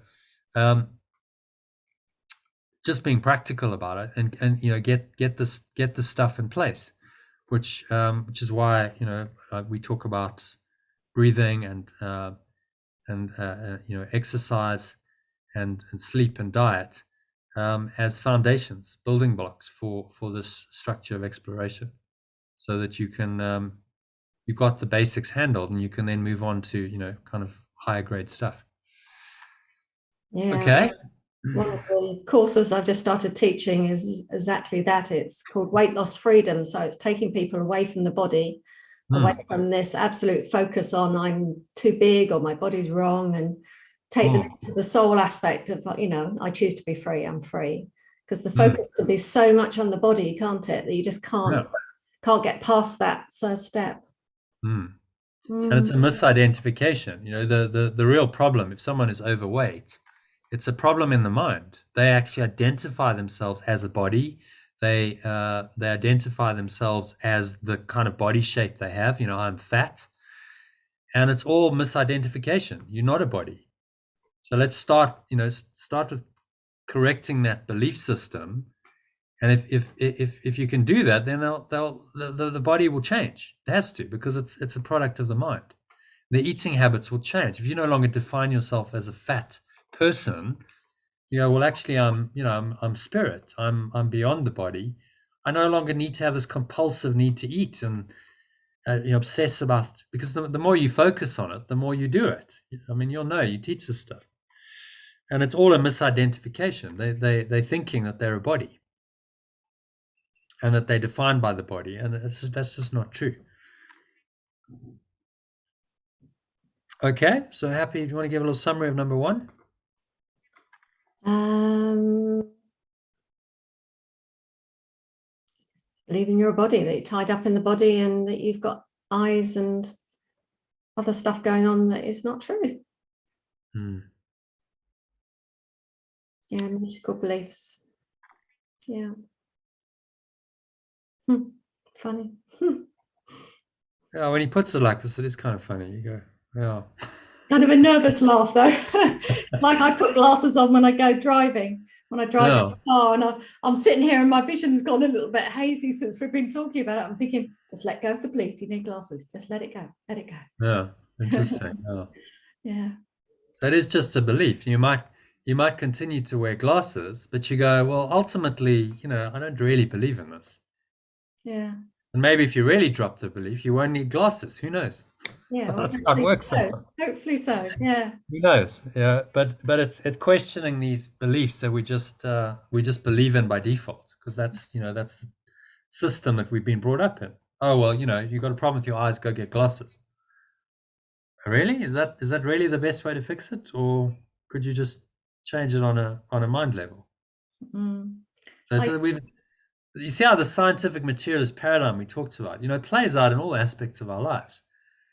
just being practical about it, and get this stuff in place, which is why we talk about breathing and exercise and sleep and diet as foundations, building blocks for this structure of exploration, so that you can you've got the basics handled, and you can then move on to kind of higher grade stuff. Okay. One of the courses I've just started teaching is exactly that. It's called Weight Loss Freedom. So it's taking people away from the body, away from this absolute focus on I'm too big or my body's wrong, and take them to the soul aspect of, I choose to be free, I'm free. because the focus can be so much on the body, can't it, that you just can't get past that first step. And it's a misidentification. You know, the real problem, if someone is overweight, it's a problem in the mind. They actually identify themselves as a body. They identify themselves as the kind of body shape they have. You know, I'm fat. And it's all misidentification. You're not a body. So let's start with correcting that belief system. And if you can do that, then the body will change. It has to, because it's a product of the mind. The eating habits will change. If you no longer define yourself as a fat person, you go, well, actually, I'm spirit. I'm beyond the body. I no longer need to have this compulsive need to eat and obsess about, because the more you focus on it, the more you do it. I mean, you'll know, you teach this stuff, and it's all a misidentification. They're thinking that they're a body, and that they're defined by the body, and that's just not true. Okay, so Happy, do you want to give a little summary of number 1? Believing you're a body, that you're tied up in the body, and that you've got eyes and other stuff going on that is not true. Yeah, magical beliefs. Yeah. Funny. Yeah, when he puts it like this, it is kind of funny. You go, yeah. Kind of a nervous laugh, though. It's like I put glasses on when I go driving. When I drive in the car, and I'm sitting here and my vision's gone a little bit hazy since we've been talking about it. I'm thinking, just let go of the belief. You need glasses. Just let it go. Let it go. Yeah, interesting. Yeah. That is just a belief. You might continue to wear glasses, but you go, well, ultimately, I don't really believe in this. Yeah. And maybe if you really drop the belief, you won't need glasses. Who knows? Yeah, well, that's how it works sometimes. Hopefully so. Yeah. Who knows? Yeah, but it's questioning these beliefs that we just believe in by default, because that's the system that we've been brought up in. Oh well, you've got a problem with your eyes, go get glasses. Really? Is that really the best way to fix it, or could you just change it on a mind level? So you see how the scientific materialist paradigm we talked about, plays out in all aspects of our lives,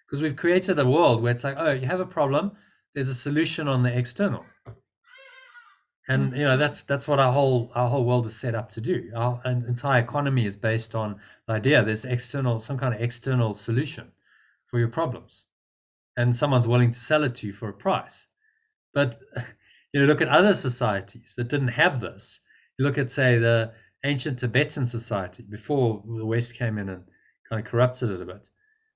because we've created a world where it's like, oh, you have a problem, there's a solution on the external, and that's what our whole world is set up to do. Our entire economy is based on the idea there's some kind of external solution for your problems, and someone's willing to sell it to you for a price. But look at other societies that didn't have this. You look at, say, the ancient Tibetan society before the West came in and kind of corrupted it a bit.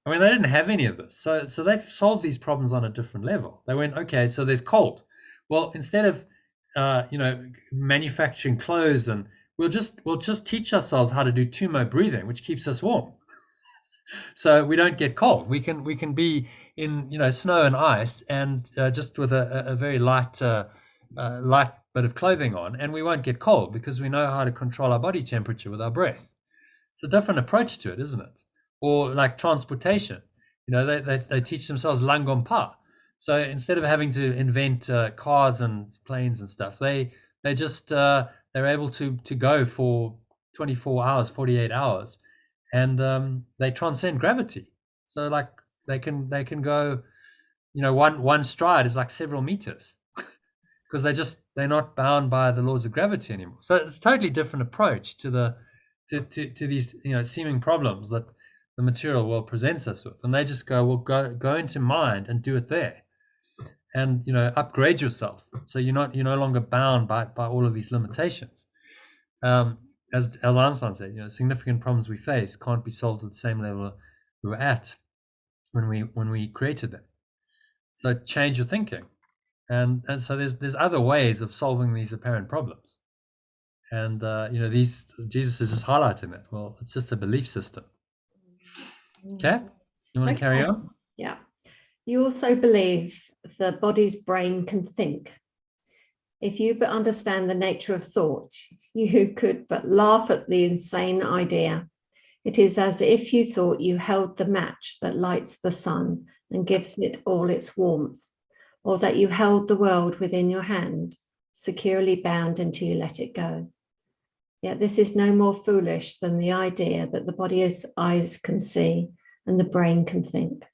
I mean, they didn't have any of this. So they've solved these problems on a different level. They went, okay, so there's cold. Well, instead of manufacturing clothes, and we'll just teach ourselves how to do tumo breathing, which keeps us warm. So we don't get cold. We can be in snow and ice, and just with a very light bit of clothing on, and we won't get cold because we know how to control our body temperature with our breath. It's a different approach to it, isn't it? Or like transportation, they teach themselves langompa. So instead of having to invent cars and planes and stuff, they're able to go for 24 hours, 48 hours, and they transcend gravity. So like they can go, one stride is like several meters, because they're not bound by the laws of gravity anymore. So it's a totally different approach to these seeming problems that the material world presents us with. And they just go, well, go into mind and do it there, and upgrade yourself, so you're no longer bound by all of these limitations. As Einstein said, significant problems we face can't be solved at the same level we were at when we created them. So change your thinking. And so there's other ways of solving these apparent problems, and Jesus is just highlighting that. Well, it's just a belief system. Okay, you want to carry on? Yeah. You also believe the body's brain can think. If you but understand the nature of thought, you could but laugh at the insane idea. It is as if you thought you held the match that lights the sun and gives it all its warmth, or that you held the world within your hand, securely bound until you let it go. Yet this is no more foolish than the idea that the body's eyes can see and the brain can think.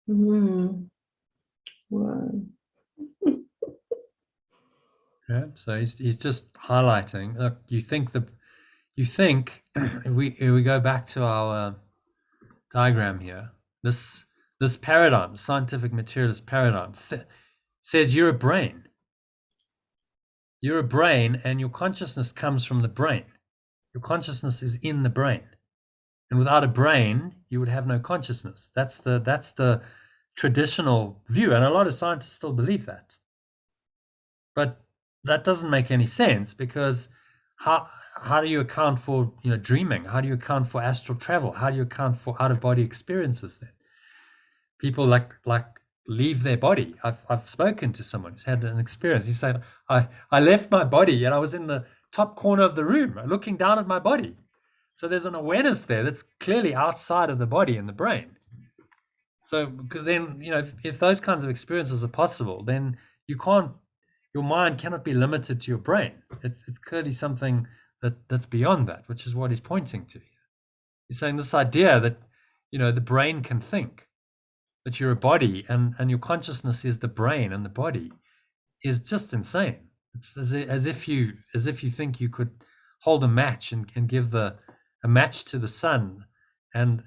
Whoa. Yeah, so he's just highlighting. Look, you think if we go back to our diagram here, this paradigm, scientific materialist paradigm, says you're a brain. You're a brain, and your consciousness comes from the brain. Your consciousness is in the brain, and without a brain, you would have no consciousness. That's the traditional view, and a lot of scientists still believe that. But that doesn't make any sense, because how do you account for dreaming? How do you account for astral travel? How do you account for out-of-body experiences then? People like leave their body. I've spoken to someone who's had an experience. He said, I left my body and I was in the top corner of the room looking down at my body. So there's an awareness there that's clearly outside of the body and the brain. So then, if those kinds of experiences are possible, then your mind cannot be limited to your brain. It's clearly something that's beyond that, which is what he's pointing to. He's saying this idea that the brain can think, that you're a body and your consciousness is the brain and the body, is just insane. It's as if you think you could hold a match and give a match to the sun and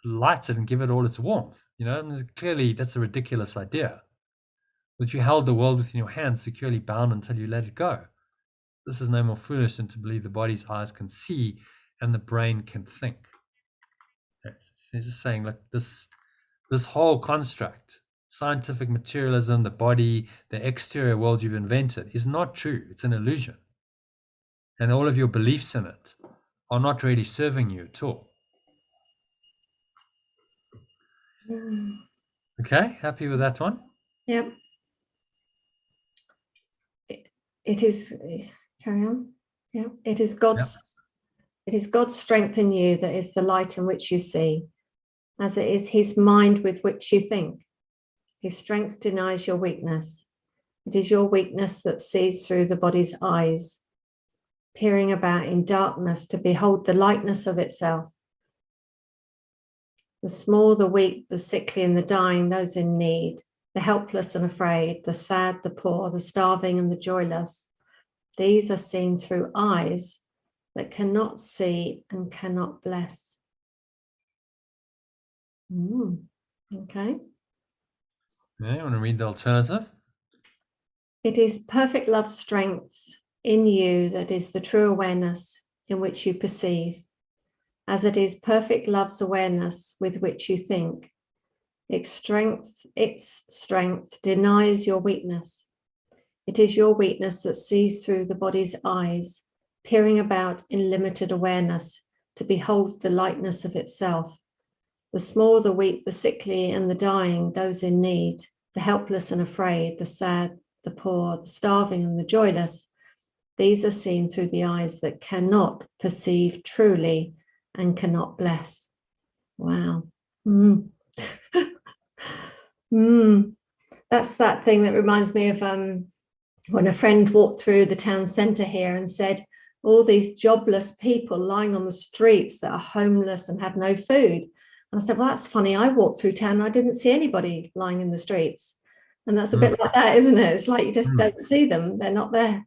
light it and give it all its warmth. And clearly that's a ridiculous idea. That you held the world within your hands, securely bound until you let it go. This is no more foolish than to believe the body's eyes can see and the brain can think. Okay. So he's just saying, look, this whole construct, scientific materialism, the body, the exterior world you've invented, is not true. It's an illusion. And all of your beliefs in it are not really serving you at all. Okay, happy with that one? Yep. It is, carry on. Yeah, it is God's. Yep. It is God's strength in you that is the light in which you see, as it is his mind with which you think. His strength denies your weakness. It is your weakness that sees through the body's eyes, peering about in darkness to behold the likeness of itself. The small, the weak, the sickly and the dying, those in need, the helpless and afraid, the sad, the poor, the starving and the joyless. These are seen through eyes that cannot see and cannot bless. Okay. Yeah, you want to read the alternative? It is perfect love's strength in you that is the true awareness in which you perceive, as it is perfect love's awareness with which you think. Its strength denies your weakness. It is your weakness that sees through the body's eyes, peering about in limited awareness to behold the likeness of itself. The small, the weak, the sickly and the dying, those in need, the helpless and afraid, the sad, the poor, the starving and the joyless, these are seen through the eyes that cannot perceive truly and cannot bless. Wow. That's that thing that reminds me of when a friend walked through the town centre here and said, all these jobless people lying on the streets that are homeless and have no food. And I said, well, that's funny. I walked through town and I didn't see anybody lying in the streets. And that's a bit like that, isn't it? It's like you just don't see them. They're not there.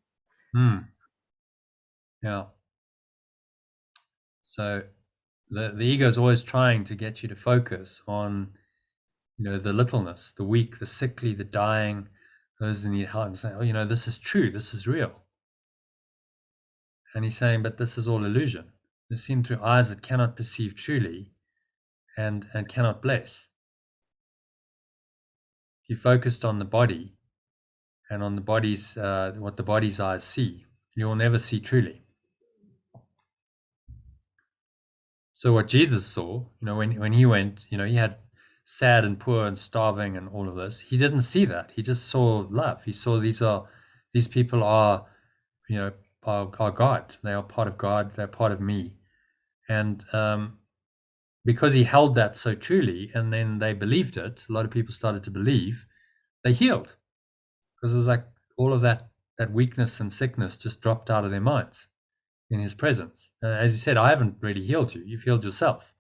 Yeah. So the ego is always trying to get you to focus on, the littleness, the weak, the sickly, the dying, those in need help, and saying, oh, this is true, this is real. And he's saying, but this is all illusion. They're seen through eyes that cannot perceive truly and cannot bless. If you focused on the body and on the body's what the body's eyes see, you will never see truly. So what Jesus saw, when he went, he had sad and poor and starving and all of this. He didn't see that. He just saw love. He saw these people are God. They are part of God. They're part of me. And because he held that so truly, and then they believed it, a lot of people started to believe, they healed. Because it was like all of that that weakness and sickness just dropped out of their minds in his presence. As he said, I haven't really healed you. You've healed yourself.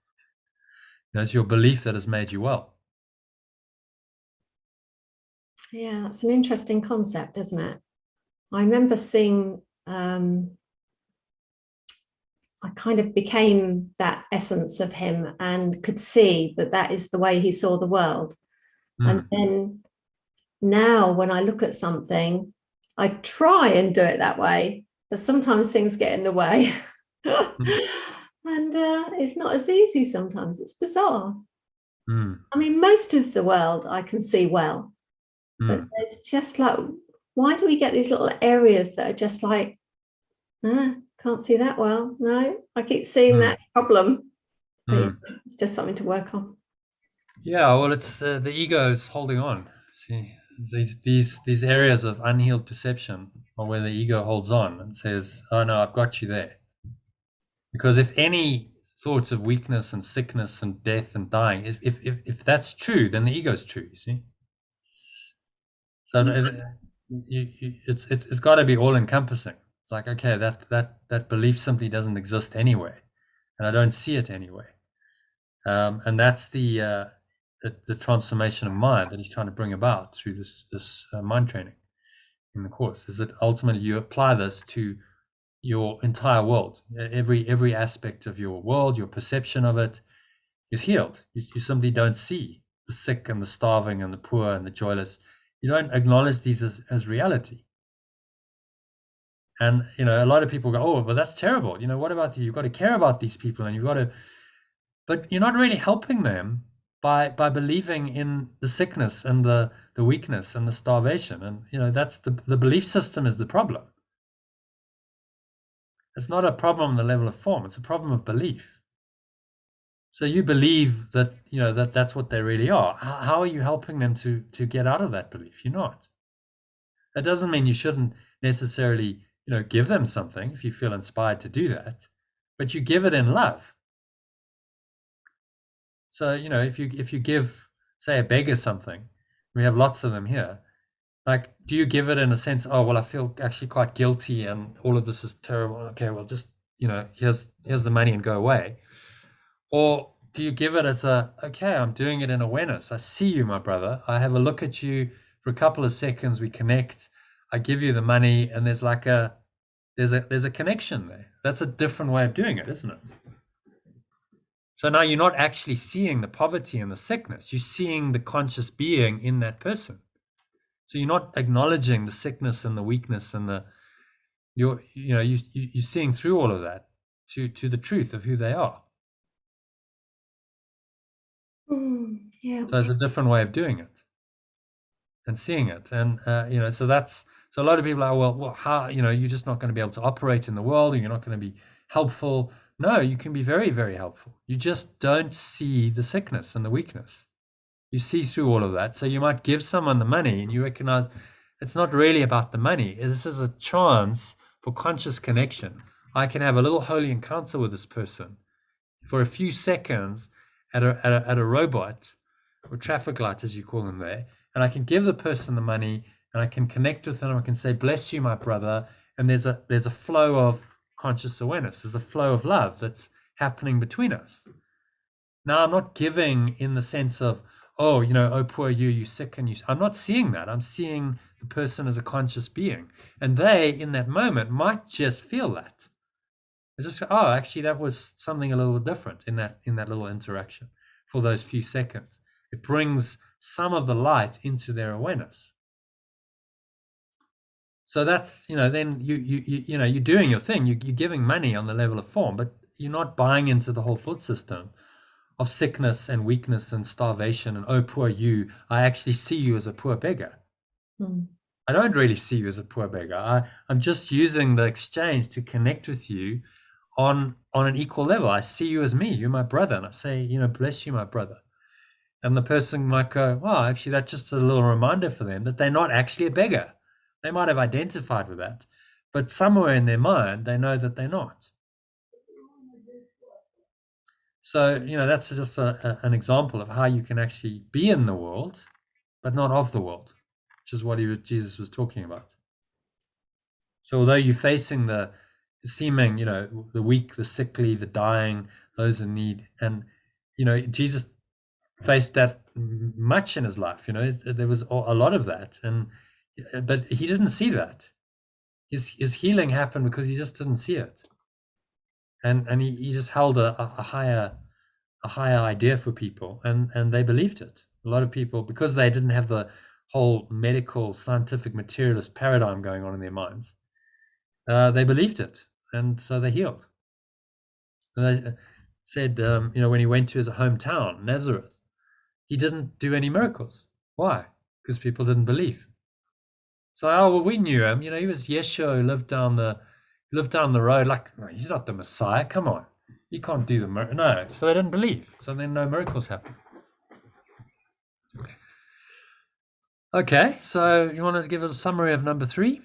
It's your belief that has made you well. Yeah, it's an interesting concept, isn't it? I remember seeing, I kind of became that essence of him and could see that that is the way he saw the world. And then now when I look at something, I try and do it that way, but sometimes things get in the way. And it's not as easy sometimes. It's bizarre. I mean, most of the world I can see well, but it's just like, why do we get these little areas that are just like, can't see that well? No, I keep seeing that problem. But yeah, it's just something to work on. Yeah, well, it's the ego is holding on. See, these areas of unhealed perception are where the ego holds on and says, "Oh no, I've got you there." Because if any thoughts of weakness and sickness and death and dying, if that's true, then the ego is true. You see, so it's got to be all encompassing. It's like, okay, that belief simply doesn't exist anyway, and I don't see it anyway, and that's the transformation of mind that he's trying to bring about through this mind training in the course. Is that ultimately you apply this to your entire world, every aspect of your world, your perception of it is healed. You simply don't see the sick and the starving and the poor and the joyless. You don't acknowledge these as reality. And a lot of people go, oh, well, that's terrible. What about you? You've got to care about these people, and you've got to, but you're not really helping them by believing in the sickness and the weakness and the starvation. And that's the belief system is the problem. It's not a problem on the level of form, it's a problem of belief. So you believe that that's what they really are. How are you helping them to get out of that belief? You're not. That doesn't mean you shouldn't necessarily give them something if you feel inspired to do that, but you give it in love. So if you give, say, a beggar something, we have lots of them here. Like, do you give it in a sense, oh well, I feel actually quite guilty and all of this is terrible. Okay, well, just here's the money and go away. Or do you give it as okay, I'm doing it in awareness. I see you, my brother. I have a look at you for a couple of seconds. We connect. I give you the money, and there's a connection there. That's a different way of doing it, isn't it? So now you're not actually seeing the poverty and the sickness. You're seeing the conscious being in that person. So you're not acknowledging the sickness and the weakness and you're seeing through all of that to the truth of who they are. Yeah. So it's a different way of doing it and seeing it. And so a lot of people are, well, how, you're just not going to be able to operate in the world, and you're not going to be helpful. No, you can be very, very helpful. You just don't see the sickness and the weakness. You see through all of that. So you might give someone the money and you recognize it's not really about the money. This is a chance for conscious connection. I can have a little holy encounter with this person for a few seconds at a robot or traffic light, as you call them there, and I can give the person the money and I can connect with them. I can say, bless you, my brother. And there's a flow of conscious awareness. There's a flow of love that's happening between us. Now, I'm not giving in the sense of, oh, oh, poor you sick and you. I'm not seeing that. I'm seeing the person as a conscious being. And they, in that moment, might just feel that. It's just, oh, actually, that was something a little different in that little interaction for those few seconds. It brings some of the light into their awareness. So that's, then you're doing your thing. You're giving money on the level of form, but you're not buying into the whole thought system of sickness and weakness and starvation and, oh, poor you. I actually see you as a poor beggar. I don't really see you as a poor beggar. I'm just using the exchange to connect with you on an equal level. I see you as me. You're my brother. And I say, bless you, my brother. And the person might go, well, actually, that's just a little reminder for them that they're not actually a beggar. They might have identified with that, but somewhere in their mind, they know that they're not. So, that's just an example of how you can actually be in the world, but not of the world, which is what Jesus was talking about. So although you're facing the seeming, the weak, the sickly, the dying, those in need, and Jesus faced that much in his life. There was a lot of that, but he didn't see that. His healing happened because he just didn't see it, and he just held a higher idea for people, and they believed it. A lot of people, because they didn't have the whole medical, scientific, materialist paradigm going on in their minds, they believed it, and so they healed. And they said, when he went to his hometown, Nazareth, he didn't do any miracles. Why? Because people didn't believe. So, well, we knew him. He was Yeshua who lived down the road. Like, no, he's not the Messiah. Come on, he can't do the miracle. No, so they didn't believe. So then no miracles happened. Okay, so you want to give us a summary of number 3?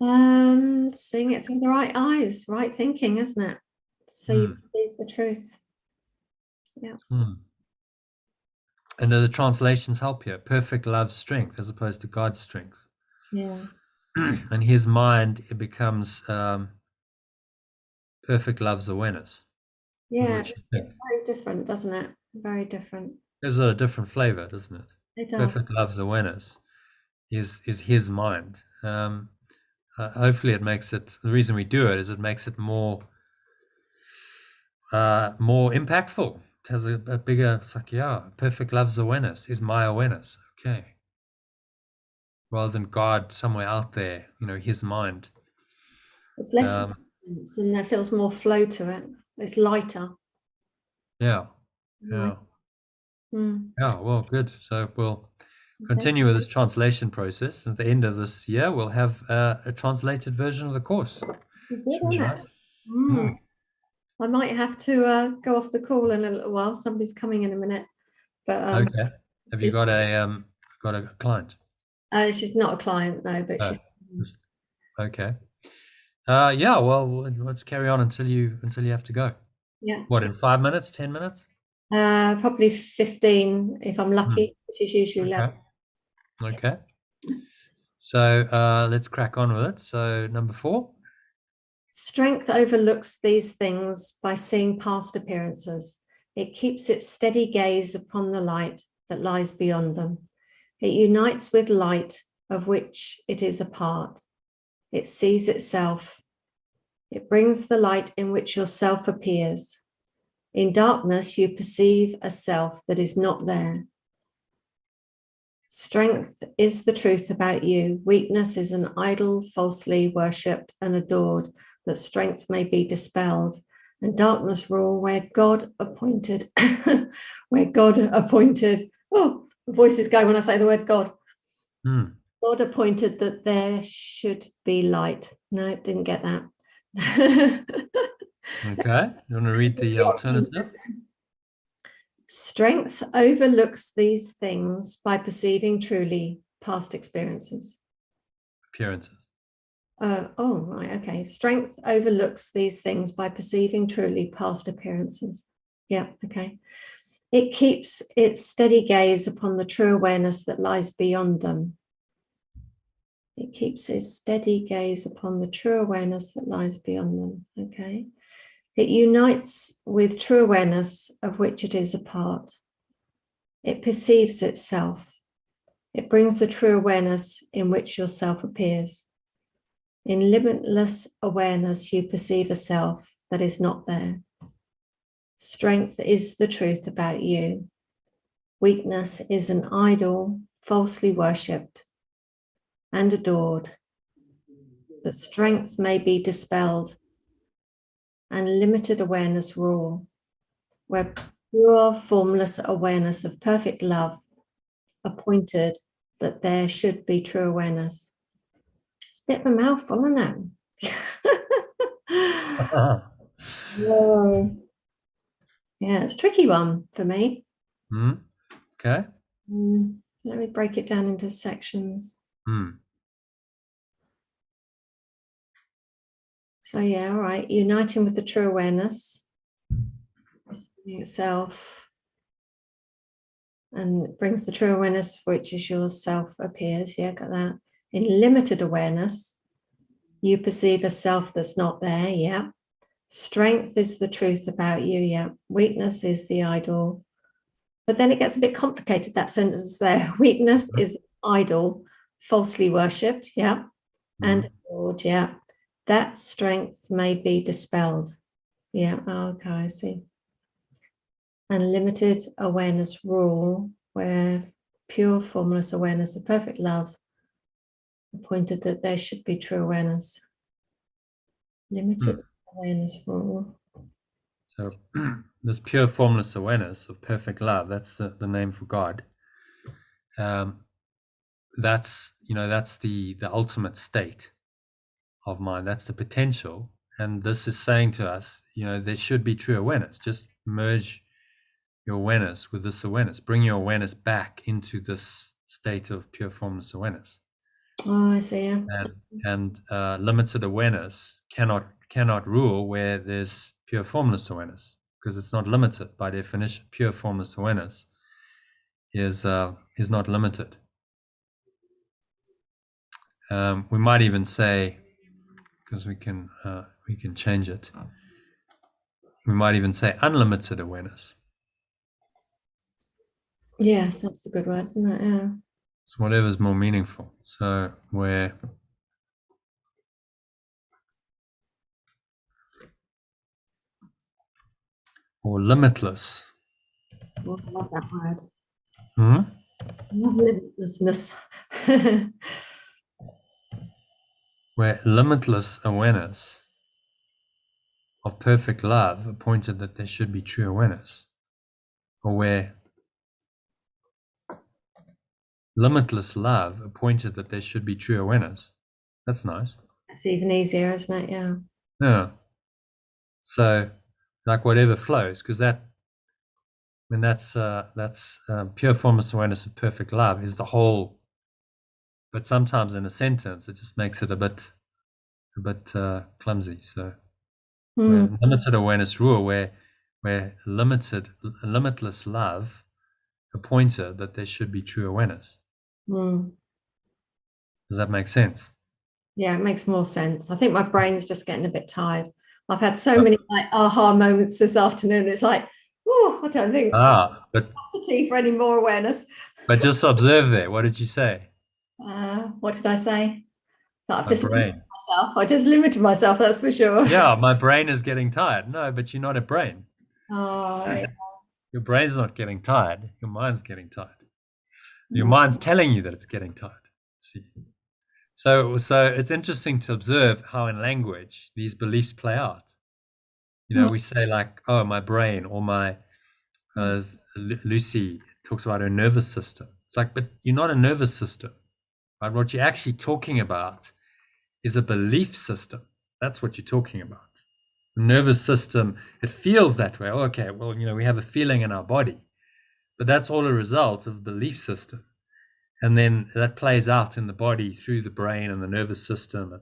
Seeing it through the right eyes, right thinking, isn't it? So you believe the truth. Yeah. And do the translations help here? Perfect love strength as opposed to God's strength. Yeah. And his mind, it becomes perfect love's awareness. Yeah, it's very different, doesn't it? Very different. There's a different flavor, doesn't it? It does. Perfect love's awareness is his mind. Hopefully it makes it, the reason we do it is it makes it more impactful. It has a bigger, it's like, perfect love's awareness is my awareness. Okay. Rather than God somewhere out there, his mind. It's less resistance, and there feels more flow to it. It's lighter. Yeah. Yeah. Yeah, well, good. So we'll continue with this translation process. At the end of this year, we'll have a translated version of the course. Good, I might have to go off the call in a little while. Somebody's coming in a minute. But okay. Have you got a client? She's not a client, no, but she's okay. Yeah, well, let's carry on until you have to go. Yeah. What, in 5 minutes, 10 minutes? Probably 15 if I'm lucky, which is usually okay. Okay. So let's crack on with it. So number 4. Strength overlooks these things by seeing past appearances. It keeps its steady gaze upon the light that lies beyond them. It unites with light of which it is a part. It sees itself. It brings the light in which yourself appears. In darkness, you perceive a self that is not there. Strength is the truth about you. Weakness is an idol falsely worshipped and adored, that strength may be dispelled, and darkness rule where God appointed, oh, the voices go when I say the word God. God appointed that there should be light. No, didn't get that. Okay, you want to read the alternative? Strength overlooks these things by perceiving truly past experiences. Appearances. Right, okay. Strength overlooks these things by perceiving truly past appearances. Yeah, okay. It keeps its steady gaze upon the true awareness that lies beyond them. It keeps its steady gaze upon the true awareness that lies beyond them. Okay. It unites with true awareness of which it is a part. It perceives itself. It brings the true awareness in which yourself appears. In limitless awareness, you perceive a self that is not there. Strength is the truth about you. Weakness is an idol falsely worshipped and adored, that strength may be dispelled and limited awareness rule, where pure formless awareness of perfect love appointed that there should be true awareness. It's a bit of a mouthful, isn't it? Whoa. Yeah, it's a tricky one for me. Okay. Let me break it down into sections. So yeah, all right. Uniting with the true awareness, seeing itself, and it brings the true awareness, which is yourself appears. Yeah, got that. In limited awareness, You perceive a self that's not there. Yeah. Strength is the truth about you. Yeah. Weakness is the idol. But then it gets a bit complicated, that sentence there. Weakness is idol, falsely worshipped. Yeah. And adored. Yeah. That strength may be dispelled. Yeah. Okay. I see. And limited awareness rule, where pure formless awareness of perfect love appointed that there should be true awareness. Limited awareness rule. So this pure formless awareness of perfect love, that's the name for God. That's the ultimate state of mind. That's the potential. And this is saying to us, there should be true awareness. Just merge your awareness with this awareness. Bring your awareness back into this state of pure formless awareness. Oh, I see. Yeah. And limited awareness cannot rule where there's pure formless awareness, because it's not limited by definition. Pure formless awareness is not limited. We might even say, because we can change it. We might even say unlimited awareness. Yes, that's a good word, isn't it? Yeah. So whatever's more meaningful. So where or limitless. Oh, I love that word. Hmm? I love limitlessness. Where limitless awareness of perfect love appointed that there should be true awareness. Or where limitless love appointed that there should be true awareness. That's nice. It's even easier, isn't it? Yeah. Yeah. So, like whatever flows, because that's pure formless awareness of perfect love is the whole. But sometimes in a sentence, it just makes it a bit clumsy. So, where limited awareness rule, where limitless love appointed that there should be true awareness. Does that make sense? Yeah, it makes more sense. I think my brain's just getting a bit tired. I've had so many aha moments this afternoon. It's like, oh, I don't think capacity for any more awareness. But just observe there. What did you say? What did I say? That I've My just brain. limited myself. I just limited myself, that's for sure. Yeah, my brain is getting tired. No, but you're not a brain. Oh, yeah. Your brain's not getting tired. Your mind's getting tired. Your mind's telling you that it's getting tired. See. So it's interesting to observe how in language these beliefs play out. We say like, oh, my brain, or my Lucy talks about her nervous system. It's like, but you're not a nervous system. Right? What you're actually talking about is a belief system. That's what you're talking about. The nervous system, it feels that way. Okay, well, we have a feeling in our body, but that's all a result of a belief system. And then that plays out in the body through the brain and the nervous system.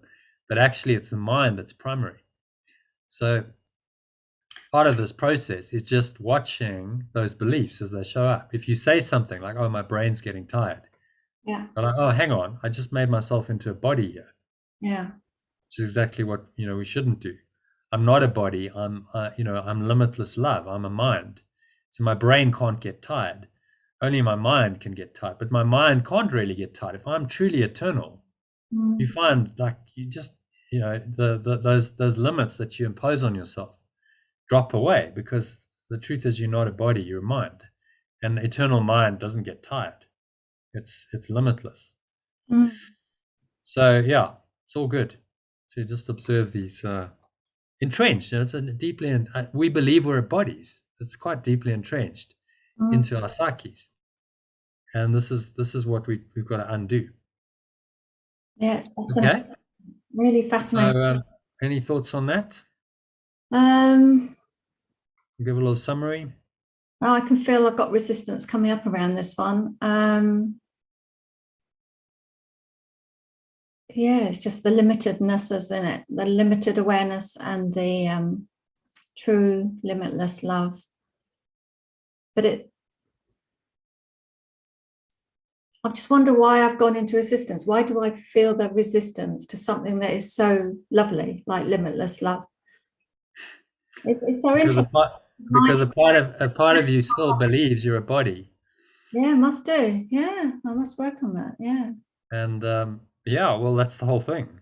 But actually, it's the mind that's primary. So part of this process is just watching those beliefs as they show up. If you say something like, oh, my brain's getting tired. Yeah. But like, oh, hang on, I just made myself into a body here. Yeah. Which is exactly what, we shouldn't do. I'm not a body. I'm limitless love. I'm a mind. So my brain can't get tired. Only my mind can get tired. But my mind can't really get tired. If I'm truly eternal, you find like you just, those limits that you impose on yourself drop away, because the truth is you're not a body, you're a mind. And eternal mind doesn't get tired. It's limitless. So yeah, it's all good to just observe these entrenched. It's deeply, we believe we're bodies. It's quite deeply entrenched into our psyches, and this is what we've got to undo. Yes. Okay. Really fascinating. So, any thoughts on that? Give a little summary. Oh, I can feel I've got resistance coming up around this one. Yeah, it's just the limitedness, isn't it? The limited awareness and the true limitless love. But I just wonder why I've gone into resistance. Why do I feel the resistance to something that is so lovely, like limitless love? It's so Because a interesting. part, because a part of you still believes you're a body, Yeah, must do. Yeah, I must work on that. Yeah. and yeah, well, that's the whole thing.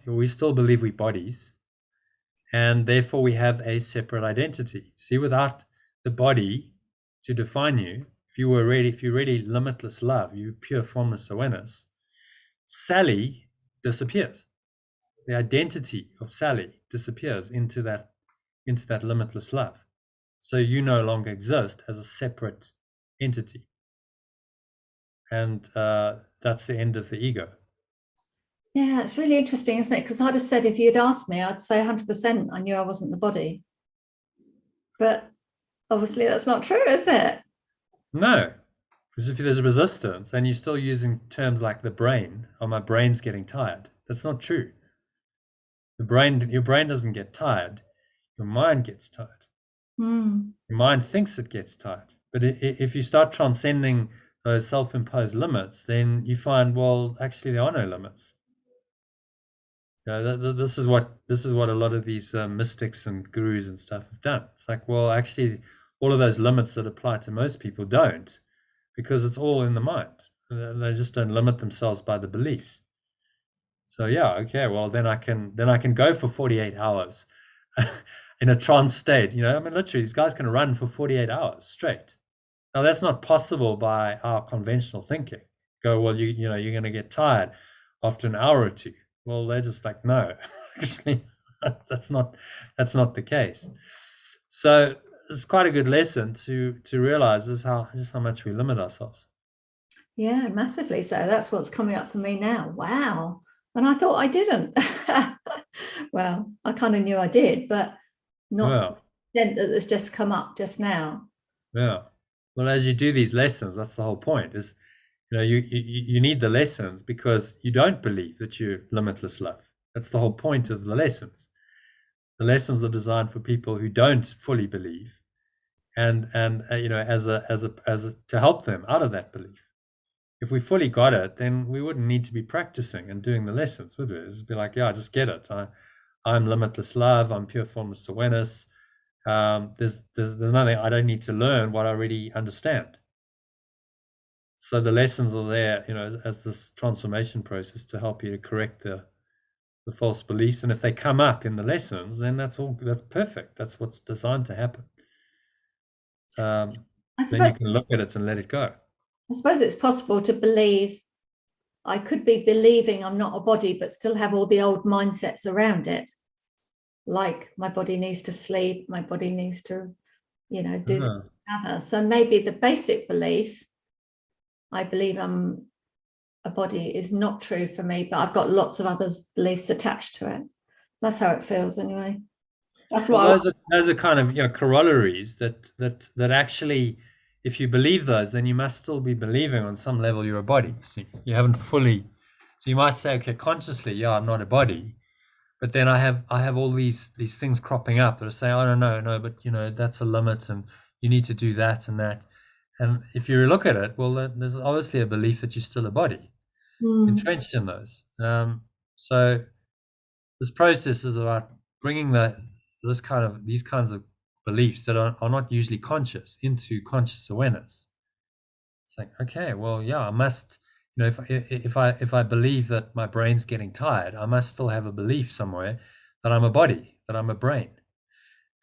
We still believe we're bodies, and therefore we have a separate identity. See, without the body to define you, if you're really limitless love, you pure formless awareness, Sally disappears. The identity of Sally disappears into that limitless love. So you no longer exist as a separate entity, and that's the end of the ego. Yeah, it's really interesting, isn't it? Because I'd have said if you'd asked me, I'd say 100% I knew I wasn't the body. But obviously that's not true, is it? No, because if there's resistance and you're still using terms like the brain, or my brain's getting tired, that's not true. Your brain doesn't get tired. Your mind gets tired. Mm. Your mind thinks it gets tired. But if you start transcending those self-imposed limits, then you find, well, actually there are no limits. This is what a lot of these mystics and gurus and stuff have done. It's like, well, actually, all of those limits that apply to most people don't, because it's all in the mind. They just don't limit themselves by the beliefs. So yeah, okay, well then I can go for 48 hours in a trance state. I mean, literally, these guys can run for 48 hours straight. Now that's not possible by our conventional thinking. Go, well, you're going to get tired after an hour or two. Well, they're just like, no, actually, that's not the case. So it's quite a good lesson to realize just how much we limit ourselves. Yeah, massively so. That's what's coming up for me now. Wow. And I thought I didn't. Well, I kind of knew I did, but not to Well, the extent that it's just come up just now. yeah. Well, as you do these lessons, that's the whole point. Is you need the lessons because you don't believe that you're limitless love. That's the whole point of the lessons. The lessons are designed for people who don't fully believe, and as a to help them out of that belief. If we fully got it, then we wouldn't need to be practicing and doing the lessons, would we? It'd be like, yeah, I just get it. I'm limitless love. I'm pure formless awareness. There's nothing I don't need to learn what I already understand. So the lessons are there, as this transformation process to help you to correct the false beliefs. And if they come up in the lessons, then that's perfect. That's what's designed to happen. I Then you suppose can look at it and let it go. I suppose it's possible to believe I could be believing I'm not a body, but still have all the old mindsets around it. Like my body needs to sleep, my body needs to, do the Uh-huh. other. So maybe the basic belief, I believe I'm a body, is not true for me, but I've got lots of other beliefs attached to it. That's how it feels anyway. That's Well, what I like. those are kind of corollaries that actually, if you believe those, then you must still be believing on some level you're a body. See, you haven't fully. So you might say, okay, consciously, yeah, I'm not a body, but then I have all these things cropping up that are saying, oh no, but that's a limit, and you need to do that and that. And if you look at it, well, there's obviously a belief that you're still a body Mm, entrenched in those. So this process is about bringing these kinds of beliefs that are not usually conscious into conscious awareness. It's like, okay, well, yeah, I must, if I believe that my brain's getting tired, I must still have a belief somewhere that I'm a body, that I'm a brain,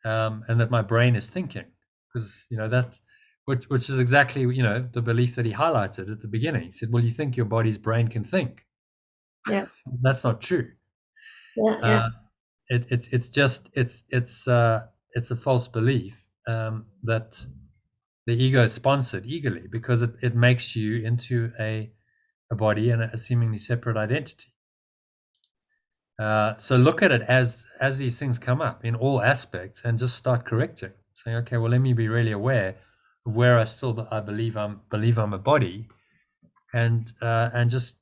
and that my brain is thinking, because that, which is exactly the belief that he highlighted at the beginning. He said, well, you think your body's brain can think? yeah, That's not true. yeah, yeah. Uh, it's a false belief that the ego is sponsored eagerly because it makes you into a body and a seemingly separate identity. So look at it as these things come up in all aspects and just start correcting, saying, okay, well, let me be really aware of where I believe I'm a body, and just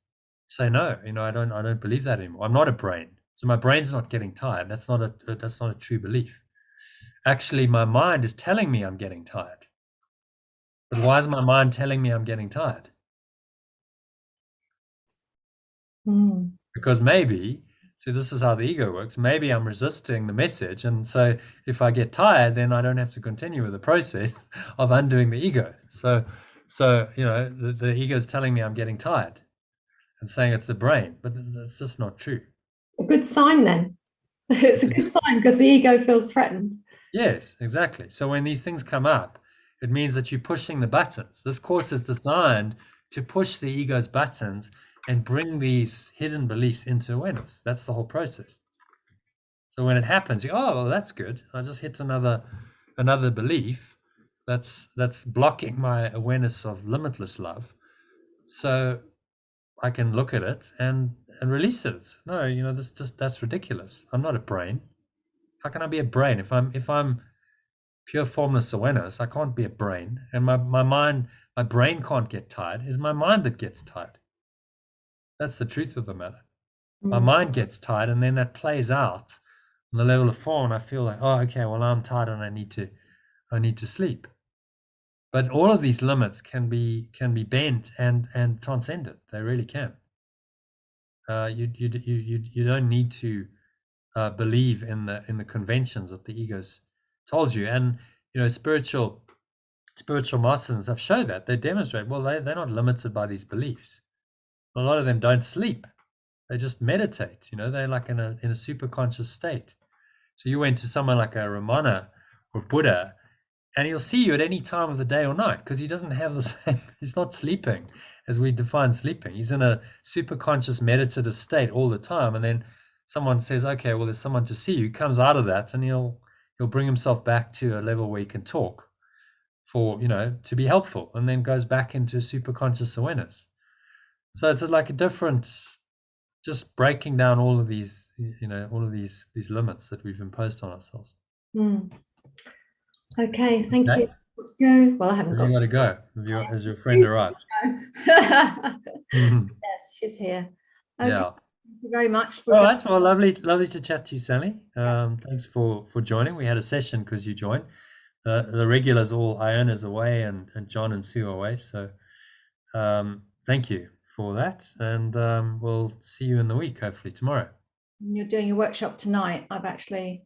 say no, I don't believe that anymore. I'm not a brain, so my brain's not getting tired. That's not a true belief. Actually, my mind is telling me I'm getting tired. But why is my mind telling me I'm getting tired? Because maybe, see, this is how the ego works. Maybe I'm resisting the message, and so if I get tired, then I don't have to continue with the process of undoing the ego. So the ego is telling me I'm getting tired and saying it's the brain, but that's just not true. A good sign then. It's a good sign because the ego feels threatened. Yes, exactly. So when these things come up, it means that you're pushing the buttons. This course is designed to push the ego's buttons and bring these hidden beliefs into awareness. That's the whole process. So when it happens, you oh, well, that's good. I just hit another belief that's blocking my awareness of limitless love. So I can look at it and release it. No, that's ridiculous. I'm not a brain. How can I be a brain if I'm pure formless awareness? I can't be a brain. And my mind, my brain can't get tired. It's my mind that gets tired. That's the truth of the matter. My mind gets tired, and then that plays out on the level of form. I feel like, oh, okay, well, I'm tired and I need to sleep. But all of these limits can be bent and transcended. They really can. You don't need to believe in the conventions that the ego's told you. And spiritual masters have showed that. They demonstrate, well, they're not limited by these beliefs. A lot of them don't sleep. They just meditate. They're like in a super conscious state. So you went to someone like a Ramana or Buddha, and he'll see you at any time of the day or night because he doesn't have the same, he's not sleeping as we define sleeping. He's in a super conscious meditative state all the time. And then someone says, okay, well, there's someone to see you. He comes out of that and he'll bring himself back to a level where he can talk for, to be helpful, and then goes back into super conscious awareness. So it's like a different, just breaking down all of these, all of these limits that we've imposed on ourselves. Okay, thank you. Let's go. Well, I haven't got. You got to go. Has your friend arrived? Yes, she's here. Okay. Yeah. Thank you very much. All right. Well, lovely to chat to you, Sally. Thanks for joining. We had a session because you joined. The regulars, all Iona's away, and John and Sue are away. So thank you for that, and we'll see you in the week, hopefully tomorrow. You're doing your workshop tonight. I've actually.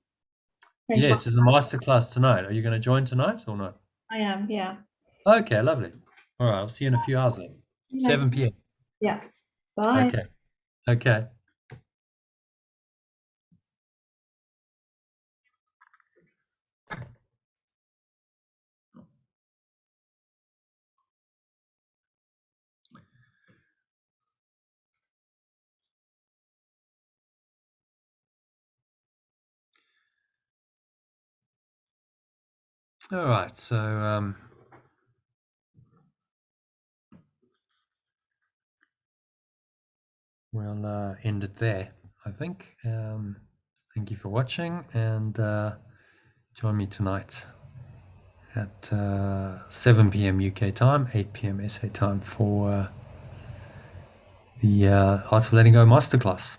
Yes, there's a masterclass tonight. Are you going to join tonight or not? I am. Yeah. Okay, lovely. All right, I'll see you in a few hours then. 7 p.m. Yeah. Bye. Okay. All right, so we'll end it there, I think. Thank you for watching, and join me tonight at 7 p.m. UK time, 8 p.m. SA time for the Art of Letting Go Masterclass.